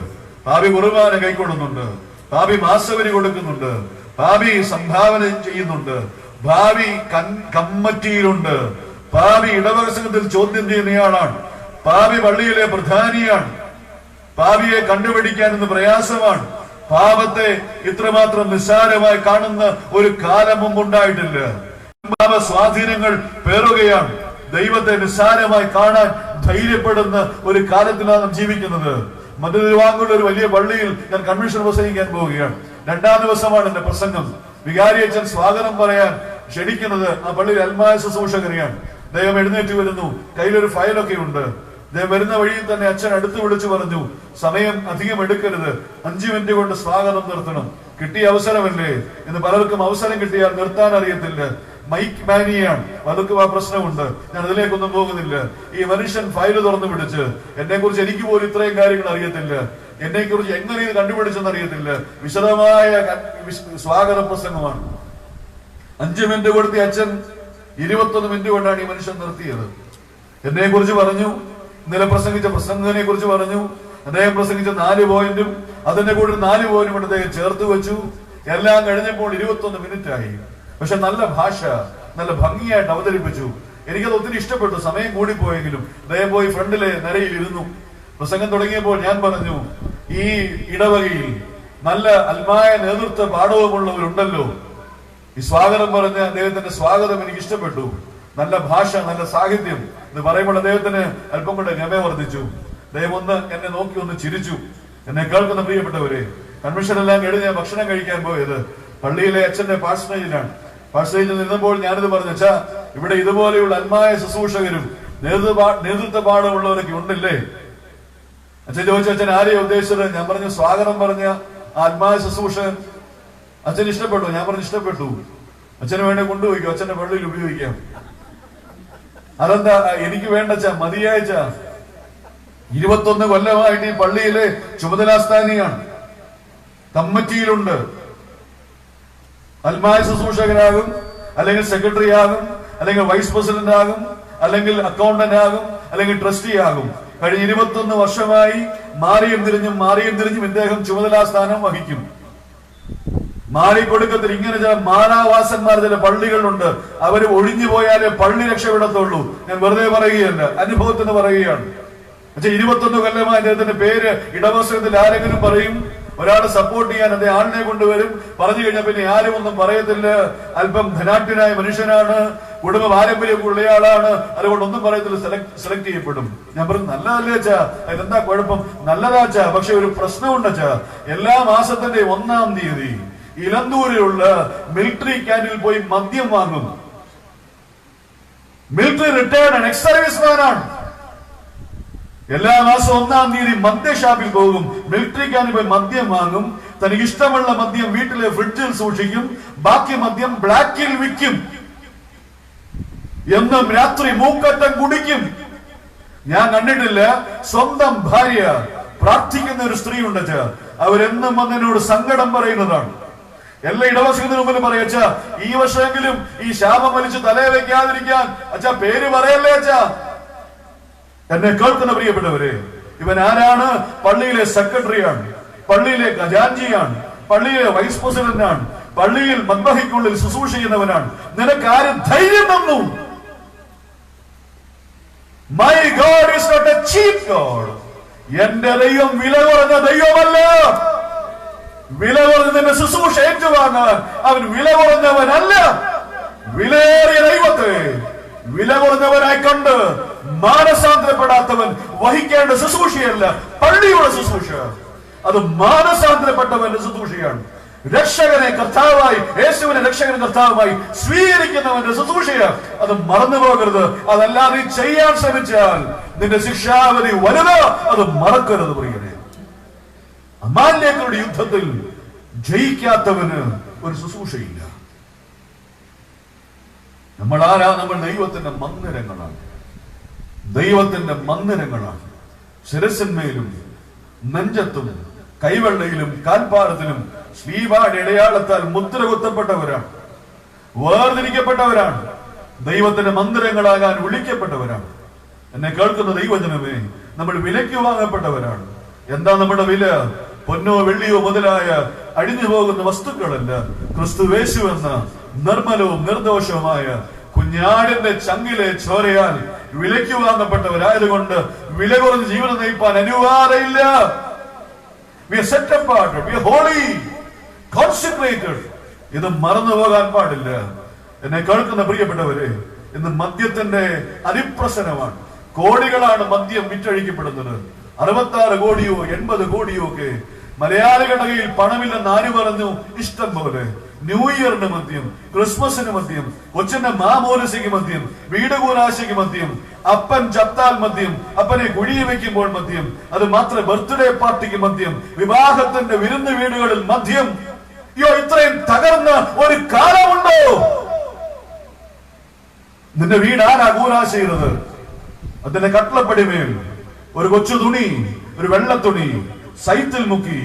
പാപി കുർബാന കൈക്കൊള്ളുന്നുണ്ട്, പാപി മാസവരി കൊടുക്കുന്നുണ്ട്, പാപി സംഭാവന ചെയ്യുന്നുണ്ട്, ഭാവി കമ്മിറ്റിയിലുണ്ട്, പാപി ഇടവക സംഘത്തിൽ ചോദ്യം ചെയ്യുന്നയാളാണ്, പാപി പള്ളിയിലെ പ്രധാനിയാണ്. പാപിയെ കണ്ടുപിടിക്കാൻ ഇന്ന് പ്രയാസമാണ്. പാപത്തെ ഇത്രമാത്രം നിസ്സാരമായി കാണുന്ന ഒരു കാലം മുമ്പുണ്ടായിട്ടില്ല. പാപ സ്വാധീനങ്ങൾ പേറുകയാണ്. ദൈവത്തെ നിസ്സാരമായി കാണാൻ ധൈര്യപ്പെടുന്ന ഒരു കാലത്തിലാണ് നാം ജീവിക്കുന്നത്. മധ്യതിരുവാങ്കൂറിൽ ഒരു വലിയ പള്ളിയിൽ ഞാൻ കൺവെൻഷൻ പ്രസംഗിക്കാൻ പോവുകയാണ്. 2-ാം ദിവസമാണ് എന്റെ പ്രസംഗം. വികാരി അച്ഛൻ സ്വാഗതം പറയാൻ ക്ഷണിക്കുന്നത് ആ പള്ളിയിൽ അൽമായ ശുശ്രൂഷകരെയാണ്. ദൈവം എഴുന്നേറ്റ് വരുന്നു, കയ്യിലൊരു ഫയലൊക്കെ ഉണ്ട്. ദൈവം വരുന്ന വഴിയിൽ തന്നെ അച്ഛൻ അടുത്ത് വിളിച്ചു പറഞ്ഞു, സമയം അധികം എടുക്കരുത്, 5 മിനിറ്റ് കൊണ്ട് സ്വാഗതം നിർത്തണം. കിട്ടിയ അവസരമല്ലേ എന്ന്. പലർക്കും അവസരം കിട്ടിയാൽ നിർത്താൻ അറിയത്തില്ല. മൈക്ക് മാനിയാണ്, പലർക്കും ആ പ്രശ്നമുണ്ട്. ഞാൻ അതിലേക്കൊന്നും പോകുന്നില്ല. ഈ മനുഷ്യൻ ഫയൽ തുറന്നു പിടിച്ച്, എന്നെ കുറിച്ച് എനിക്ക് പോലും ഇത്രയും കാര്യങ്ങൾ അറിയത്തില്ല, എന്നെ കുറിച്ച് എങ്ങനെ ഇത് കണ്ടുപിടിച്ചെന്ന് അറിയത്തില്ല, വിശദമായ സ്വാഗത പ്രസംഗമാണ്. 5 മിനിറ്റ് കൊടുത്തി അച്ഛൻ 21 മിനിറ്റ് കൊണ്ടാണ് ഈ മനുഷ്യൻ നിർത്തിയത്. എന്നെ കുറിച്ച് പറഞ്ഞു, ഇന്നലെ പ്രസംഗിച്ച പ്രസംഗത്തിനെ കുറിച്ച് പറഞ്ഞു. അദ്ദേഹം പ്രസംഗിച്ച 4 പോയിന്റും അതിന്റെ കൂടെ 4 പോയിന്റും കൊണ്ട് അദ്ദേഹം ചേർത്ത് വെച്ചു. എല്ലാം കഴിഞ്ഞപ്പോൾ 21 മിനിറ്റ് ആയി. പക്ഷെ നല്ല ഭാഷ, നല്ല ഭംഗിയായിട്ട് അവതരിപ്പിച്ചു. എനിക്കത് ഒത്തിരി ഇഷ്ടപ്പെട്ടു. സമയം കൂടിപ്പോയെങ്കിലും അദ്ദേഹം പോയി ഫ്രണ്ടിലെ നിരയിൽ ഇരുന്നു. പ്രസംഗം തുടങ്ങിയപ്പോൾ ഞാൻ പറഞ്ഞു, ഈ ഇടവകയിൽ നല്ല അൽമായ നേതൃത്വ പാഠവുമുള്ളവരുണ്ടല്ലോ. ഈ സ്വാഗതം പറഞ്ഞ അദ്ദേഹത്തിന്റെ സ്വാഗതം എനിക്ക് ഇഷ്ടപ്പെട്ടു. നല്ല ഭാഷ, നല്ല സാഹിത്യം എന്ന് പറയുമ്പോൾ അദ്ദേഹത്തിന് അല്പം കൊണ്ട് ഗമ വർദ്ധിച്ചു. അദ്ദേഹം ഒന്ന് എന്നെ നോക്കി ഒന്ന് ചിരിച്ചു. എന്നെ കേൾക്കുന്ന പ്രിയപ്പെട്ടവരെ, കൺവെൻഷൻ എല്ലാം കഴിഞ്ഞ് ഞാൻ ഭക്ഷണം കഴിക്കാൻ പോയത് പള്ളിയിലെ അച്ഛന്റെ പാഴ്സനേജിലാണ്. പാഴ്സനേജിൽ നിന്നപ്പോൾ ഞാനിത് പറഞ്ഞു, അച്ഛാ, ഇവിടെ ഇതുപോലെയുള്ള അൽമായ ശുശ്രൂഷകരും നേതൃത്വ പാഠമുള്ളവരൊക്കെ ഉണ്ടല്ലേ? അച്ഛൻ ചോദിച്ചു, അച്ഛൻ ആരെയും ഉദ്ദേശിച്ചത്? ഞാൻ പറഞ്ഞു, സ്വാഗതം പറഞ്ഞ ആ ആത്മായ ശുശ്രൂഷൻ അച്ഛൻ ഇഷ്ടപ്പെട്ടു? ഞാൻ പറഞ്ഞു, ഇഷ്ടപ്പെട്ടു. അച്ഛന് വേണ്ടി കൊണ്ടുപോയിക്കോ, അച്ഛന്റെ പള്ളിയിൽ ഉപയോഗിക്കാം. അതെന്താ? എനിക്ക് വേണ്ടച്ചാ, മതിയായച്ചാ. 21 കൊല്ലമായിട്ട് ഈ പള്ളിയിലെ ചുമതലാസ്ഥാനിയാണ്, കമ്മിറ്റിയിലുണ്ട്. അൽമായ ശുശ്രൂഷകനാകും, അല്ലെങ്കിൽ സെക്രട്ടറി ആകും, അല്ലെങ്കിൽ വൈസ് പ്രസിഡന്റ് ആകും, അല്ലെങ്കിൽ അക്കൗണ്ടന്റ് ആകും, അല്ലെങ്കിൽ ട്രസ്റ്റി ആകും. കഴിഞ്ഞ 21 വർഷമായി മാറിയും തിരിഞ്ഞും ഇദ്ദേഹം ചുമതലാസ്ഥാനം വഹിക്കും. മാറിക്കൊടുക്കത്തിൽ ഇങ്ങനെ ചില മാനാവാസന്മാർ ചില പള്ളികളുണ്ട്. അവര് ഒഴിഞ്ഞു പോയാലേ പള്ളി രക്ഷപ്പെടത്തുള്ളൂ. ഞാൻ വെറുതെ പറയുകയല്ല, അനുഭവത്തിന് പറയുകയാണ്. പക്ഷെ 21 കൊല്ലമായി അദ്ദേഹത്തിന്റെ പേര് ഇടവസനത്തിൽ ആരെങ്കിലും പറയും, ഒരാളെ സപ്പോർട്ട് ചെയ്യാൻ അദ്ദേഹം ആളിനെ കൊണ്ടുവരും. പറഞ്ഞു കഴിഞ്ഞാൽ പിന്നെ ആരും ഒന്നും പറയത്തില്ല. അല്പം ധനാഢ്യനായ മനുഷ്യനാണ്, കുടുംബ പാരമ്പര്യമുള്ളയാളാണ്, അതുകൊണ്ടൊന്നും പറയത്തില്ല. സെലക്ട് ചെയ്യപ്പെടും. ഞാൻ പറഞ്ഞു, നല്ലതല്ലേ അച്ഛാ, അതെന്താ കുഴപ്പം? നല്ലതാച്ചാ, പക്ഷെ ഒരു പ്രശ്നമുണ്ട് അച്ഛാ. എല്ലാ മാസത്തിന്റെ 1-ാം തീയതി ഇലന്തൂരിലുള്ള മിലിറ്ററി ക്യാന്റീനിൽ പോയി മദ്യം വാങ്ങും. മിലിറ്ററി റിട്ടയർഡ് എക്സ് സർവീസ്മാനാണ്. എല്ലാ മാസവും 1-ാം തീയതി മദ്യഷാപ്പിൽ പോകും, മിലിറ്ററി ക്യാന്റീനിൽ പോയി മദ്യം വാങ്ങും. തനിക്ക് ഇഷ്ടമുള്ള മദ്യം വീട്ടിലെ ഫ്രിഡ്ജിൽ സൂക്ഷിക്കും, ബാക്കി മദ്യം ബ്ലാക്കിൽ വിൽക്കും. എന്നും രാത്രി മൂക്കറ്റം കുടിക്കും. ഞാൻ കണ്ടിട്ടില്ല. സ്വന്തം ഭാര്യ പ്രാർത്ഥിക്കുന്ന ഒരു സ്ത്രീ ഉണ്ട്. അവരെന്നും വന്നതിനോട് സങ്കടം പറയുന്നതാണ്. എല്ലാ ഇടവസനത്തിന് മുമ്പിൽ പറയച്ചാ, ഈ വർഷമെങ്കിലും ഈ ശാപം വലിച്ച് തലയെ വെക്കാതിരിക്കാൻ അച്ഛാ പേര് പറയല്ലേ അച്ഛാ. എന്നെ കേൾക്കുന്ന പ്രിയപ്പെട്ടവരെ, ഇവൻ ആരാണ്? പള്ളിയിലെ സെക്രട്ടറിയാണ്, പള്ളിയിലെ ഖജാൻജിയാണ്, പള്ളിയിലെ വൈസ് പ്രസിഡന്റാണ്, പള്ളിയിൽ മദ്ബഹയ്ക്കുള്ളിൽ ശുശ്രൂഷ ചെയ്യുന്നവനാണ്. നിനക്ക് ആര് ധൈര്യം തന്നു? My god is not a cheap god. എന്റെ ദൈവം വില കുറഞ്ഞ ദൈവമല്ല. വില കുറഞ്ഞതിന്റെ ശുശ്രൂഷ ഏറ്റുവാങ്ങാൻ അവൻ വില കുറഞ്ഞവനല്ല. വിലയേറിയ ദൈവത്തെ വില കുറഞ്ഞവനായി കണ്ട് മാനസാന്തരപ്പെടാത്തവൻ വഹിക്കേണ്ട ശുശ്രൂഷയല്ല പള്ളിയുടെ ശുശ്രൂഷ. അത് മാനസാന്തരപ്പെട്ടവന്റെ ശുശ്രൂഷയാണ്. രക്ഷകനെ കർത്താവായി, യേശുവിനെ രക്ഷകനെ കർത്താവുമായി സ്വീകരിക്കുന്നവന്റെ ശുശ്രൂഷയാണ്. അത് മറന്നു പോകരുത്. അതല്ലാതെ ചെയ്യാൻ ശ്രമിച്ചാൽ നിന്റെ ശിക്ഷാവധി വലുത്. അത് മറക്കരുത് പ്രിയരെ. അമാലേക്യരുടെ യുദ്ധത്തിൽ ജയിക്കാത്തവന് ഒരു ശുശ്രൂഷയില്ല. നമ്മൾ ആരാ? നമ്മൾ ദൈവത്തിന്റെ മന്ദിരങ്ങളാണ്. ദൈവത്തിന്റെ മന്ദിരങ്ങളാണ്. ശിരസിന്മേലും നെഞ്ചത്തും കൈവെള്ളയിലും കാൽപ്പാടത്തിലും ശ്ലീബയുടെ അടയാളത്താൽ മുദ്ര കുത്തപ്പെട്ടവരാണ്, വേർതിരിക്കപ്പെട്ടവരാണ്, ദൈവത്തിന്റെ മന്ദിരങ്ങളാകാൻ വിളിക്കപ്പെട്ടവരാണ്. എന്നെ കേൾക്കുന്ന ദൈവജനമേ, നമ്മൾ വിലയ്ക്ക് വാങ്ങപ്പെട്ടവരാണ്. എന്താ നമ്മുടെ വില? പൊന്നോ വെള്ളിയോ മുതലായ അഴിഞ്ഞു പോകുന്ന വസ്തുക്കളല്ല, ക്രിസ്തുവേശു എന്ന നിർമ്മലവും നിർദോഷവുമായ കുഞ്ഞാടിന്റെ ചങ്കിലെ ചോരയാൽ വിലയ്ക്ക് വാങ്ങപ്പെട്ടവരായതുകൊണ്ട് വില കുറഞ്ഞ ജീവിതം നയിപ്പാൻ അനുവാദമില്ല. We are set apart, we are holy, consecrated. ഇത് മറന്നു പോകാൻ പാടില്ല. എന്നെ കേൾക്കുന്ന പ്രിയപ്പെട്ടവരെ, ഇന്ന് മദ്യത്തിന്റെ അതിപ്രസരമാണ്. കോടികളാണ് മദ്യം വിറ്റഴിക്കപ്പെടുന്നത്. 66 കോടിയോ 80 കോടിയോ ഒക്കെ. മലയാളികളുടെ കയ്യിൽ പണമില്ലെന്ന് ആര് പറഞ്ഞു? ഇഷ്ടം പോലെ. ന്യൂ ഇയറിന് മദ്യം, ക്രിസ്മസിന് മദ്യം, കൊച്ചിന്റെ മാമോലസയ്ക്ക് മദ്യം, വീട് കൂരാശയ്ക്ക് മദ്യം, അപ്പൻ ചത്താൽ മദ്യം, അപ്പനെ കുഴിയെ വെക്കുമ്പോൾ മദ്യം, അത് മാത്രം ബർത്ത്ഡേ പാർട്ടിക്ക് മദ്യം, വിവാഹത്തിന്റെ വിരുന്ന് വീടുകളിൽ മദ്യം. അയ്യോ, ഇത്രയും തകർന്ന ഒരു കാലമുണ്ടോ? നിന്റെ വീട് ആരാ കൂരാശ ചെയ്തത്? അതിന്റെ കട്ടളപ്പടിമേൽ ഒരു കൊച്ചു തുണി, ഒരു വെള്ളത്തുണി സൈത്തിൽ മുക്കി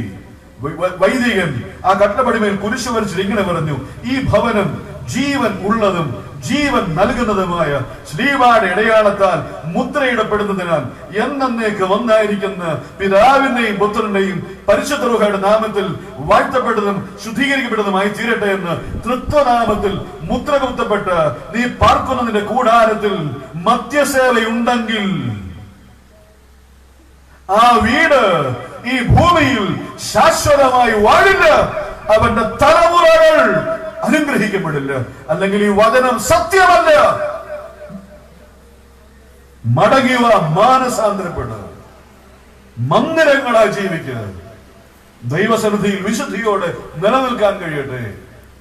വൈദികൻ ആ കട്ടളപ്പടിമേൽ കുരിശു വരച്ചിട്ട് ഇങ്ങനെ പറഞ്ഞു: ഈ ഭവനം ജീവൻ ഉള്ളതും ജീവൻ നൽകുന്നതുമായ ശ്ലീബയുടെ അടയാളത്താൽ മുദ്രയിടപ്പെടുന്നതിനാൽ എന്നേക്ക് ഒന്നായിരിക്കുന്ന പിതാവിന്റെയും പുത്രന്റെയും പരിശുദ്ധ റൂഹയുടെ നാമത്തിൽ വാഴ്ത്തപ്പെട്ടതും ശുദ്ധീകരിക്കപ്പെട്ടതുമായി തീരട്ടെ എന്ന് തൃത്വനാമത്തിൽ മുദ്ര കുത്തപ്പെട്ട് നീ പാർക്കുന്നതിന്റെ കൂടാരത്തിൽ മദ്യസേവയുണ്ടെങ്കിൽ ആ വീട് ഈ ഭൂമിയിൽ ശാശ്വതമായി വാഴില്ല. അവന്റെ തലമുറകൾ അനുഗ്രഹിക്കപ്പെടില്ല. അല്ലെങ്കിൽ ഈ വചനം സത്യമല്ല. മടങ്ങിയ മാനസാന്തരപ്പെടുക, മന്ദിരങ്ങളായി ജീവിക്കുക, ദൈവസന്നിധിയിൽ വിശുദ്ധിയോടെ നിലനിൽക്കാൻ കഴിയട്ടെ.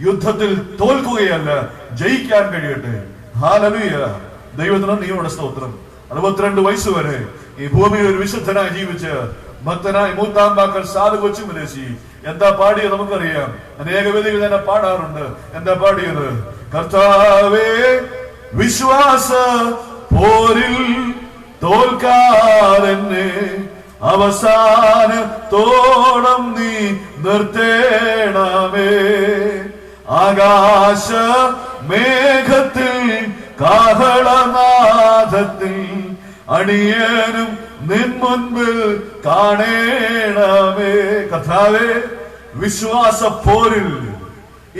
യുദ്ധത്തിൽ തോൽക്കുകയല്ല, ജയിക്കാൻ കഴിയട്ടെ. ഹല്ലേലൂയ. ദൈവത്തിന് നന്ദിയോടെ സ്തോത്രം. 62 വയസ്സ് വരെ ഈ ഭൂമിയിൽ ഒരു വിശുദ്ധനായി ജീവിച്ച് ഭക്തനായി മൂത്താമ്പാക്കൽ സാധു കൊച്ചുമലേശി എന്താ പാടിയത് നമുക്കറിയാം. അനേക വേദികൾ തന്നെ പാടാറുണ്ട്. എന്താ പാടിയത്? കർത്താവേ, വിശ്വാസ പോരിൽ തോൽക്കാരെന്നെ അവസാനത്തോളം നീ നിർത്തേണമേ. ആകാശ മേഘത്തിൽ കാഹളനാദത്തിൽ അണിയനും നിൻ മുൻപിൽ കാണേണമേ. കർത്താവേ, വിശ്വാസ പോരിൽ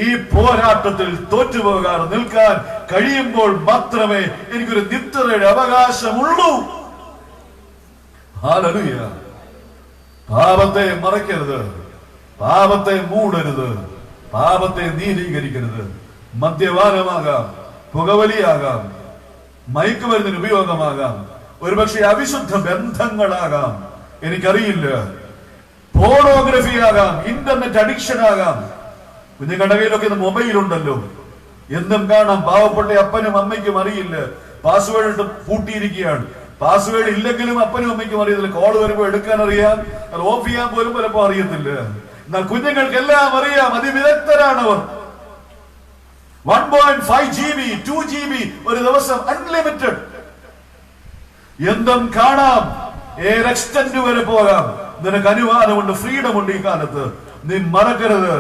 ഈ പോരാട്ടത്തിൽ തോറ്റുപോകാതെ നിൽക്കാൻ കഴിയുമ്പോൾ മാത്രമേ എനിക്കൊരു നിത്യതയുടെ അവകാശമുള്ളൂ. ഹല്ലേലൂയ. പാപത്തെ മറക്കരുത്, പാപത്തെ മൂടരുത്, പാപത്തെ നീതീകരിക്കരുത്. മദ്യപാനമാകാം, പുകവലിയാകാം, മയക്കുമരുന്നിന് ഉപയോഗമാകാം, ഒരുപക്ഷെ അവിശുദ്ധ ബന്ധങ്ങളാകാം, എനിക്കറിയില്ല. പോർണോഗ്രഫി ആകാം, ഇന്റർനെറ്റ് അഡിക്ഷൻ ആകാം. കുഞ്ഞുങ്ങളുടെ കയ്യിലൊക്കെ ഇന്ന് മൊബൈൽ ഉണ്ടല്ലോ, എന്തും കാണാം. പാവപ്പെട്ട അപ്പനും അമ്മയ്ക്കും അറിയില്ല, പാസ്വേഡ് ഇട്ട് പൂട്ടിയിരിക്കുകയാണ്. പാസ്വേഡ് ഇല്ലെങ്കിലും അപ്പനും അമ്മയ്ക്കും അറിയത്തില്ല. കോൾ വരുമ്പോൾ എടുക്കാൻ അറിയാം, അത് ഓഫ് ചെയ്യാൻ പോലും പലപ്പോൾ അറിയത്തില്ല. എന്നാൽ കുഞ്ഞുങ്ങൾക്ക് എല്ലാം അറിയാം, അതിവിദഗ്ധരാണ് അവർ. 1.5 GB 2 GB ഒരു ദിവസം അൺലിമിറ്റഡ്. എന്തും കാണാം, ഏത് എക്സ്റ്റന്റ് വരെ പോകാം. നിനക്ക് അനുവാദമുണ്ട്, ഫ്രീഡം ഉണ്ട്. ഈ കാലത്ത് നീ മറക്കരുത്,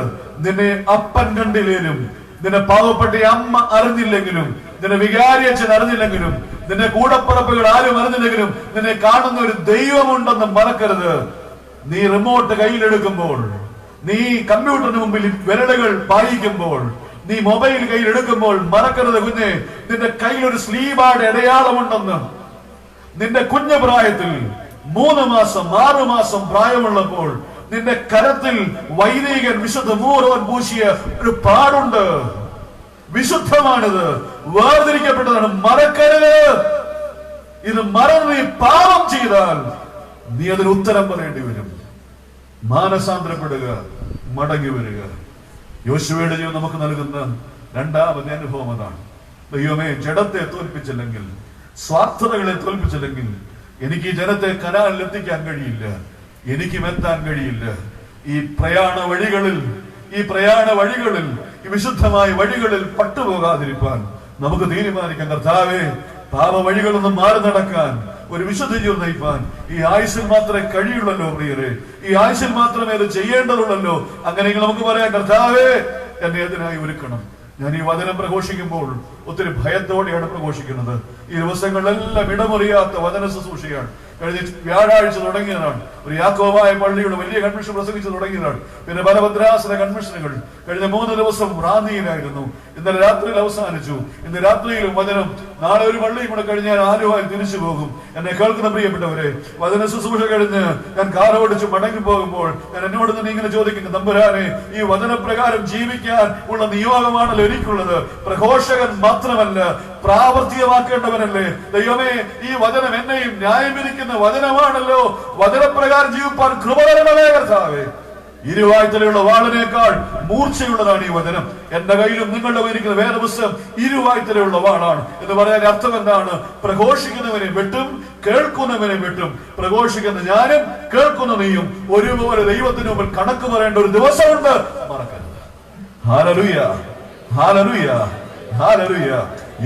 നിന്നെ അപ്പൻ കണ്ടില്ലേലും, നിന്നെ പാവപ്പെട്ട അമ്മ അറിഞ്ഞില്ലെങ്കിലും, നിന്നെ വികാരിയച്ഛൻ അറിഞ്ഞില്ലെങ്കിലും, നിന്റെ കൂടപ്പുറപ്പുകൾ ആരും അറിഞ്ഞില്ലെങ്കിലും നിന്നെ കാണുന്ന ഒരു ദൈവമുണ്ടെന്ന് മറക്കരുത്. നീ റിമോട്ട് കയ്യിലെടുക്കുമ്പോൾ, നീ കമ്പ്യൂട്ടറിന് മുമ്പിൽ വിരലുകൾ പായിക്കുമ്പോൾ, നീ മൊബൈൽ കയ്യിലെടുക്കുമ്പോൾ മറക്കരുത് കുഞ്ഞെ, നിന്റെ കയ്യിൽ ഒരു സ്ലീബയുടെ അടയാളമുണ്ടെന്ന്. നിന്റെ കുഞ്ഞു പ്രായത്തിൽ 3 മാസം 6 മാസം പ്രായമുള്ളപ്പോൾ നിന്റെ കരത്തിൽ വൈദികൻ വിശുദ്ധ മൂറോൻ പൂശിയ ഒരു പാടുണ്ട്. വിശുദ്ധമാണിത്, വേർതിരിക്കപ്പെട്ടതാണ്. മറക്കരുത്. ഇത് മറന്ന് നീ പാപം ചെയ്താൽ നീ അതിന് ഉത്തരം പറയേണ്ടി വരും. മാനസാന്തരപ്പെടുക, മടങ്ങി വരിക. യോശുവയുടെ ജീവിതം നമുക്ക് നൽകുന്ന രണ്ടാമത്തെ അനുഭവം അതാണ്. ദൈവമേ, ജഡത്തെ തോൽപ്പിച്ചില്ലെങ്കിൽ, സ്വാർത്ഥതകളെ തോൽപ്പിച്ചില്ലെങ്കിൽ എനിക്ക് ഈ ജനത്തെ കനാലിൽ എത്തിക്കാൻ കഴിയില്ല, എനിക്കും എത്താൻ കഴിയില്ല. ഈ പ്രയാണ വഴികളിൽ ഈ വിശുദ്ധമായ വഴികളിൽ പട്ടുപോകാതിരിക്കാൻ നമുക്ക് തീരുമാനിക്കാം. കർത്താവേ, പാപ വഴികളൊന്നും മാറി നടക്കാൻ, ഒരു വിശുദ്ധ ജീവിതം നയിപ്പാൻ ഈ ആയുസ്സിൽ മാത്രമേ കഴിയുള്ളല്ലോ പ്രിയരെ. ഈ ആയുസ്സിൽ മാത്രമേ അത് ചെയ്യേണ്ടതുള്ളല്ലോ. അങ്ങനെയെങ്കിൽ നമുക്ക് പറയാം, കർത്താവേ, എന്നെ അതിനായി ഒരുക്കണം. ഞാൻ ഈ വചനം പ്രഘോഷിക്കുമ്പോൾ ഒത്തിരി ഭയത്തോടെയാണ് പ്രഘോഷിക്കുന്നത്. ഈ ദിവസങ്ങളിലെല്ലാം ഇടമുറിയാത്ത വചന ശുശ്രൂഷയാണ്. കഴിഞ്ഞ വ്യാഴാഴ്ച തുടങ്ങിയതാണ്. ഒരു യാക്കോബായ പള്ളിയുടെ വലിയ കൺവെൻഷൻ പ്രസംഗിച്ച് തുടങ്ങിയതാണ്. പിന്നെ പല ഭദ്രാസന കൺവെൻഷനുകൾ. കഴിഞ്ഞ 3 ദിവസം റാന്നിയിലായിരുന്നു. ഇന്നലെ രാത്രിയിൽ അവസാനിച്ചു. ഇന്ന് രാത്രിയിലും വചനം. നാളെ ഒരു പള്ളിയും കൂടെ കഴിഞ്ഞ് ഞാൻ ആലുവയിൽ തിരിച്ചു പോകും. എന്നെ കേൾക്കുന്ന പ്രിയപ്പെട്ടവരെ, വചന ശുശ്രൂഷ കഴിഞ്ഞ് ഞാൻ കാർ ഓടിച്ച് മടങ്ങി പോകുമ്പോൾ ഞാൻ എന്നോട് തന്നെ ഇങ്ങനെ ചോദിക്കുന്നു, തമ്പുരാനെ, ഈ വചനപ്രകാരം ജീവിക്കാൻ ഉള്ള നിയോഗമാണല്ലോ എനിക്കുള്ളത്. പ്രഘോഷകൻ മാത്രമല്ല, പ്രാവർത്തികമാക്കേണ്ടവനല്ലേ ദൈവമേ. ഈ വചനം എന്നെയും ന്യായം വിധിക്കുന്ന വചനമാണല്ലോ. വചനപ്രകാരം ജീവിപ്പാൻ കൃപ തരണമേ കർത്താവേ. ഇരുവായ്ത്തലയുള്ള വാളിനേക്കാൾ മൂർച്ചയുള്ളതാണ് ഈ വചനം. എന്റെ കയ്യിലും നിങ്ങളുടെ കയ്യിലിരിക്കുന്ന വേദപുസ്തകം ഇരുവായ്ത്തലയുള്ള വാളാണ് എന്ന് പറയാൻ അർത്ഥം എന്താണ്? പ്രഘോഷിക്കുന്നവനെ വെട്ടും, കേൾക്കുന്നവനെ വെട്ടും. പ്രഘോഷിക്കുന്ന ഞാനും കേൾക്കുന്ന നീയും ഒരുപോലെ ദൈവത്തിന് മുമ്പിൽ കണക്ക് പറയേണ്ട ഒരു ദിവസമുണ്ട്, മറക്കരുത്. ഹല്ലേലൂയ, ഹല്ലേലൂയ, ഹല്ലേലൂയ.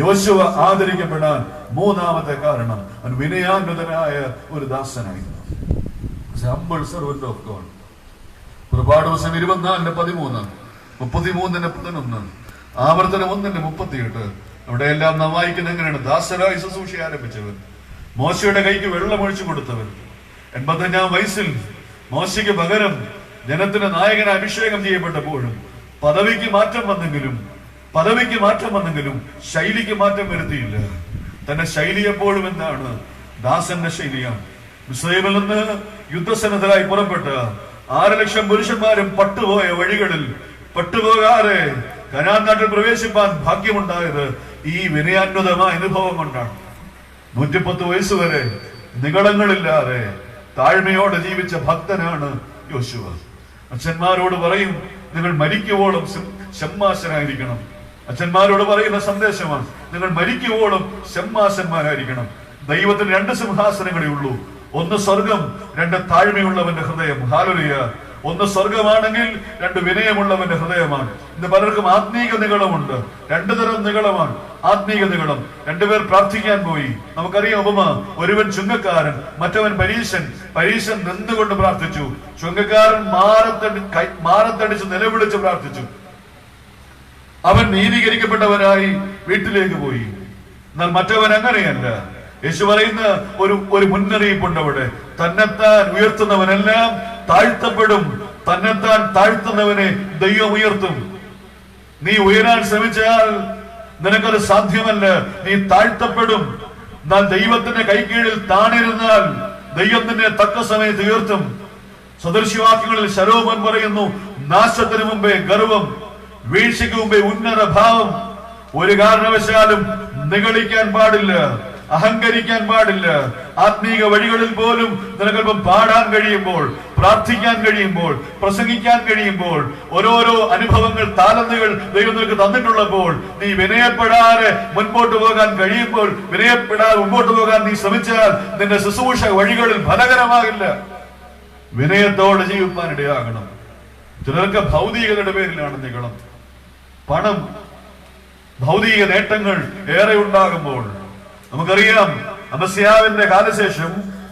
യോശുവ ആദരിക്കപ്പെടാൻ മൂന്നാമത്തെ കാരണം അവൻ വിനയാന്വിതനായ ഒരു ദാസനായിരുന്നു. Humble servant of God. പുറപ്പാട് ദിവസം 24:13, 33:11, ആവർത്തനം 1:38. അവിടെ എല്ലാം നാം വായിക്കുന്ന എങ്ങനെയാണ്? ദാസരായി ശുശ്രൂഷ ആരംഭിച്ചവൻ, മോശയുടെ കൈക്ക് വെള്ളമൊഴിച്ചു കൊടുത്തവൻ, 85-ാം വയസ്സിൽ മോശയ്ക്ക് പകരം ജനത്തിന് നായകനെ അഭിഷേകം ചെയ്യപ്പെട്ടപ്പോഴും പദവിക്ക് മാറ്റം വന്നെങ്കിലും ശൈലിക്ക് മാറ്റം വരുത്തിയില്ല. തന്റെ ശൈലി എപ്പോഴും എന്താണ്? ദാസന്റെ ശൈലിയാണ്. മിസ്രയീമിൽ നിന്ന് യുദ്ധസന്നദ്ധരായി പുറപ്പെട്ട 6 ലക്ഷം പുരുഷന്മാരും പട്ടുപോയ വഴികളിൽ പട്ടുപോകാതെ കനാൻ നാട്ടിൽ പ്രവേശിപ്പാൻ ഭാഗ്യമുണ്ടായത് ഈ വിനയാന്വിതമായ അനുഭവം കൊണ്ടാണ്. 110 വയസ്സുവരെ നിഗളങ്ങളില്ലാതെ താഴ്മയോടെ ജീവിച്ച ഭക്തനാണ് യോശുവ. അച്ഛന്മാരോട് പറയും, നിങ്ങൾ മരിക്കുവോളം ഷമ്മാസനായിരിക്കണം. അച്ഛന്മാരോട് പറയുന്ന സന്ദേശമാണ്, നിങ്ങൾ മരിക്കുവോളം ഷമ്മാസന്മാരായിരിക്കണം. ദൈവത്തിന് 2 സിംഹാസനങ്ങളേ ഉള്ളൂ. ഒന്ന് സ്വർഗം, 2 താഴ്മയുള്ളവന്റെ ഹൃദയം. ഹല്ലേലൂയ. ഒന്ന് സ്വർഗമാണെങ്കിൽ 2 വിനയമുള്ളവന്റെ ഹൃദയമാണ്. ഇന്ന് പലർക്കും ആത്മീക നിഗളമുണ്ട്. 2 തരം നിഗളമാണ്. ആത്മീക നിഗളം. 2 പേർ പ്രാർത്ഥിക്കാൻ പോയി. നമുക്കറിയാം ഉപമ. ഒരുവൻ ചുങ്കക്കാരൻ, മറ്റവൻ പരീശൻ. പരീശൻ നിന്നുകൊണ്ട് പ്രാർത്ഥിച്ചു. ചുങ്കക്കാരൻ മാറത്തടിച്ച് നിലവിളിച്ച് പ്രാർത്ഥിച്ചു. അവൻ നീതീകരിക്കപ്പെട്ടവനായി വീട്ടിലേക്ക് പോയി. എന്നാൽ മറ്റവൻ അങ്ങനെയല്ല. യേശു പറയുന്ന ഒരു മുന്നറിയിപ്പുണ്ട് അവിടെ. തന്നെത്താൻ ഉയർത്തുന്നവനെല്ലാം താഴ്ത്തപ്പെടും, തന്നെത്താൻ താഴ്ത്തുന്നവനെ ദൈവം ഉയർത്തും. നീ ഉയരാൻ ശ്രമിച്ചാൽ നിനക്കത് സാധ്യമല്ല, നീ താഴ്ത്തപ്പെടും. എന്നാൽ ദൈവത്തിന്റെ കൈക്കീഴിൽ താണിരുന്നാൽ ദൈവം നിന്നെ തക്ക സമയത്ത് ഉയർത്തും. സദൃശ്യവാക്യങ്ങളിൽ ശലോമോൻ പറയുന്നു, നാശത്തിന് മുമ്പേ ഗർവം, വീഴ്ചയ്ക്ക് മുമ്പേ ഉന്നത ഭാവം. ഒരു കാരണവശാലും നിഗളിക്കാൻ പാടില്ല, അഹങ്കരിക്കാൻ പാടില്ല. ആത്മീക വഴികളിൽ പോലും നിനക്കൽപ്പം പാടാൻ കഴിയുമ്പോൾ, പ്രാർത്ഥിക്കാൻ കഴിയുമ്പോൾ, പ്രസംഗിക്കാൻ കഴിയുമ്പോൾ, ഓരോരോ അനുഭവങ്ങൾ, താലന്തുകൾ ദൈവം നിനക്ക് തന്നിട്ടുള്ളപ്പോൾ നീ വിനയപ്പെടാതെ മുൻപോട്ട് പോകാൻ കഴിയുമ്പോൾ, വിനയപ്പെടാതെ മുമ്പോട്ട് പോകാൻ നീ ശ്രമിച്ചാൽ നിന്റെ ശുശ്രൂഷ വഴികളിൽ ഫലകരമാകില്ല. വിനയത്തോടെ ജീവിക്കാൻ ഇടയാകണം. ചിലർക്ക് ഭൗതികതയുടെ പേരിലാണ് നിഗളം. പണം, ഭൗതിക നേട്ടങ്ങൾ ഏറെ ഉണ്ടാകുമ്പോൾ. നമുക്കറിയാം, അമസ്യാവിന്റെ കാലശേഷം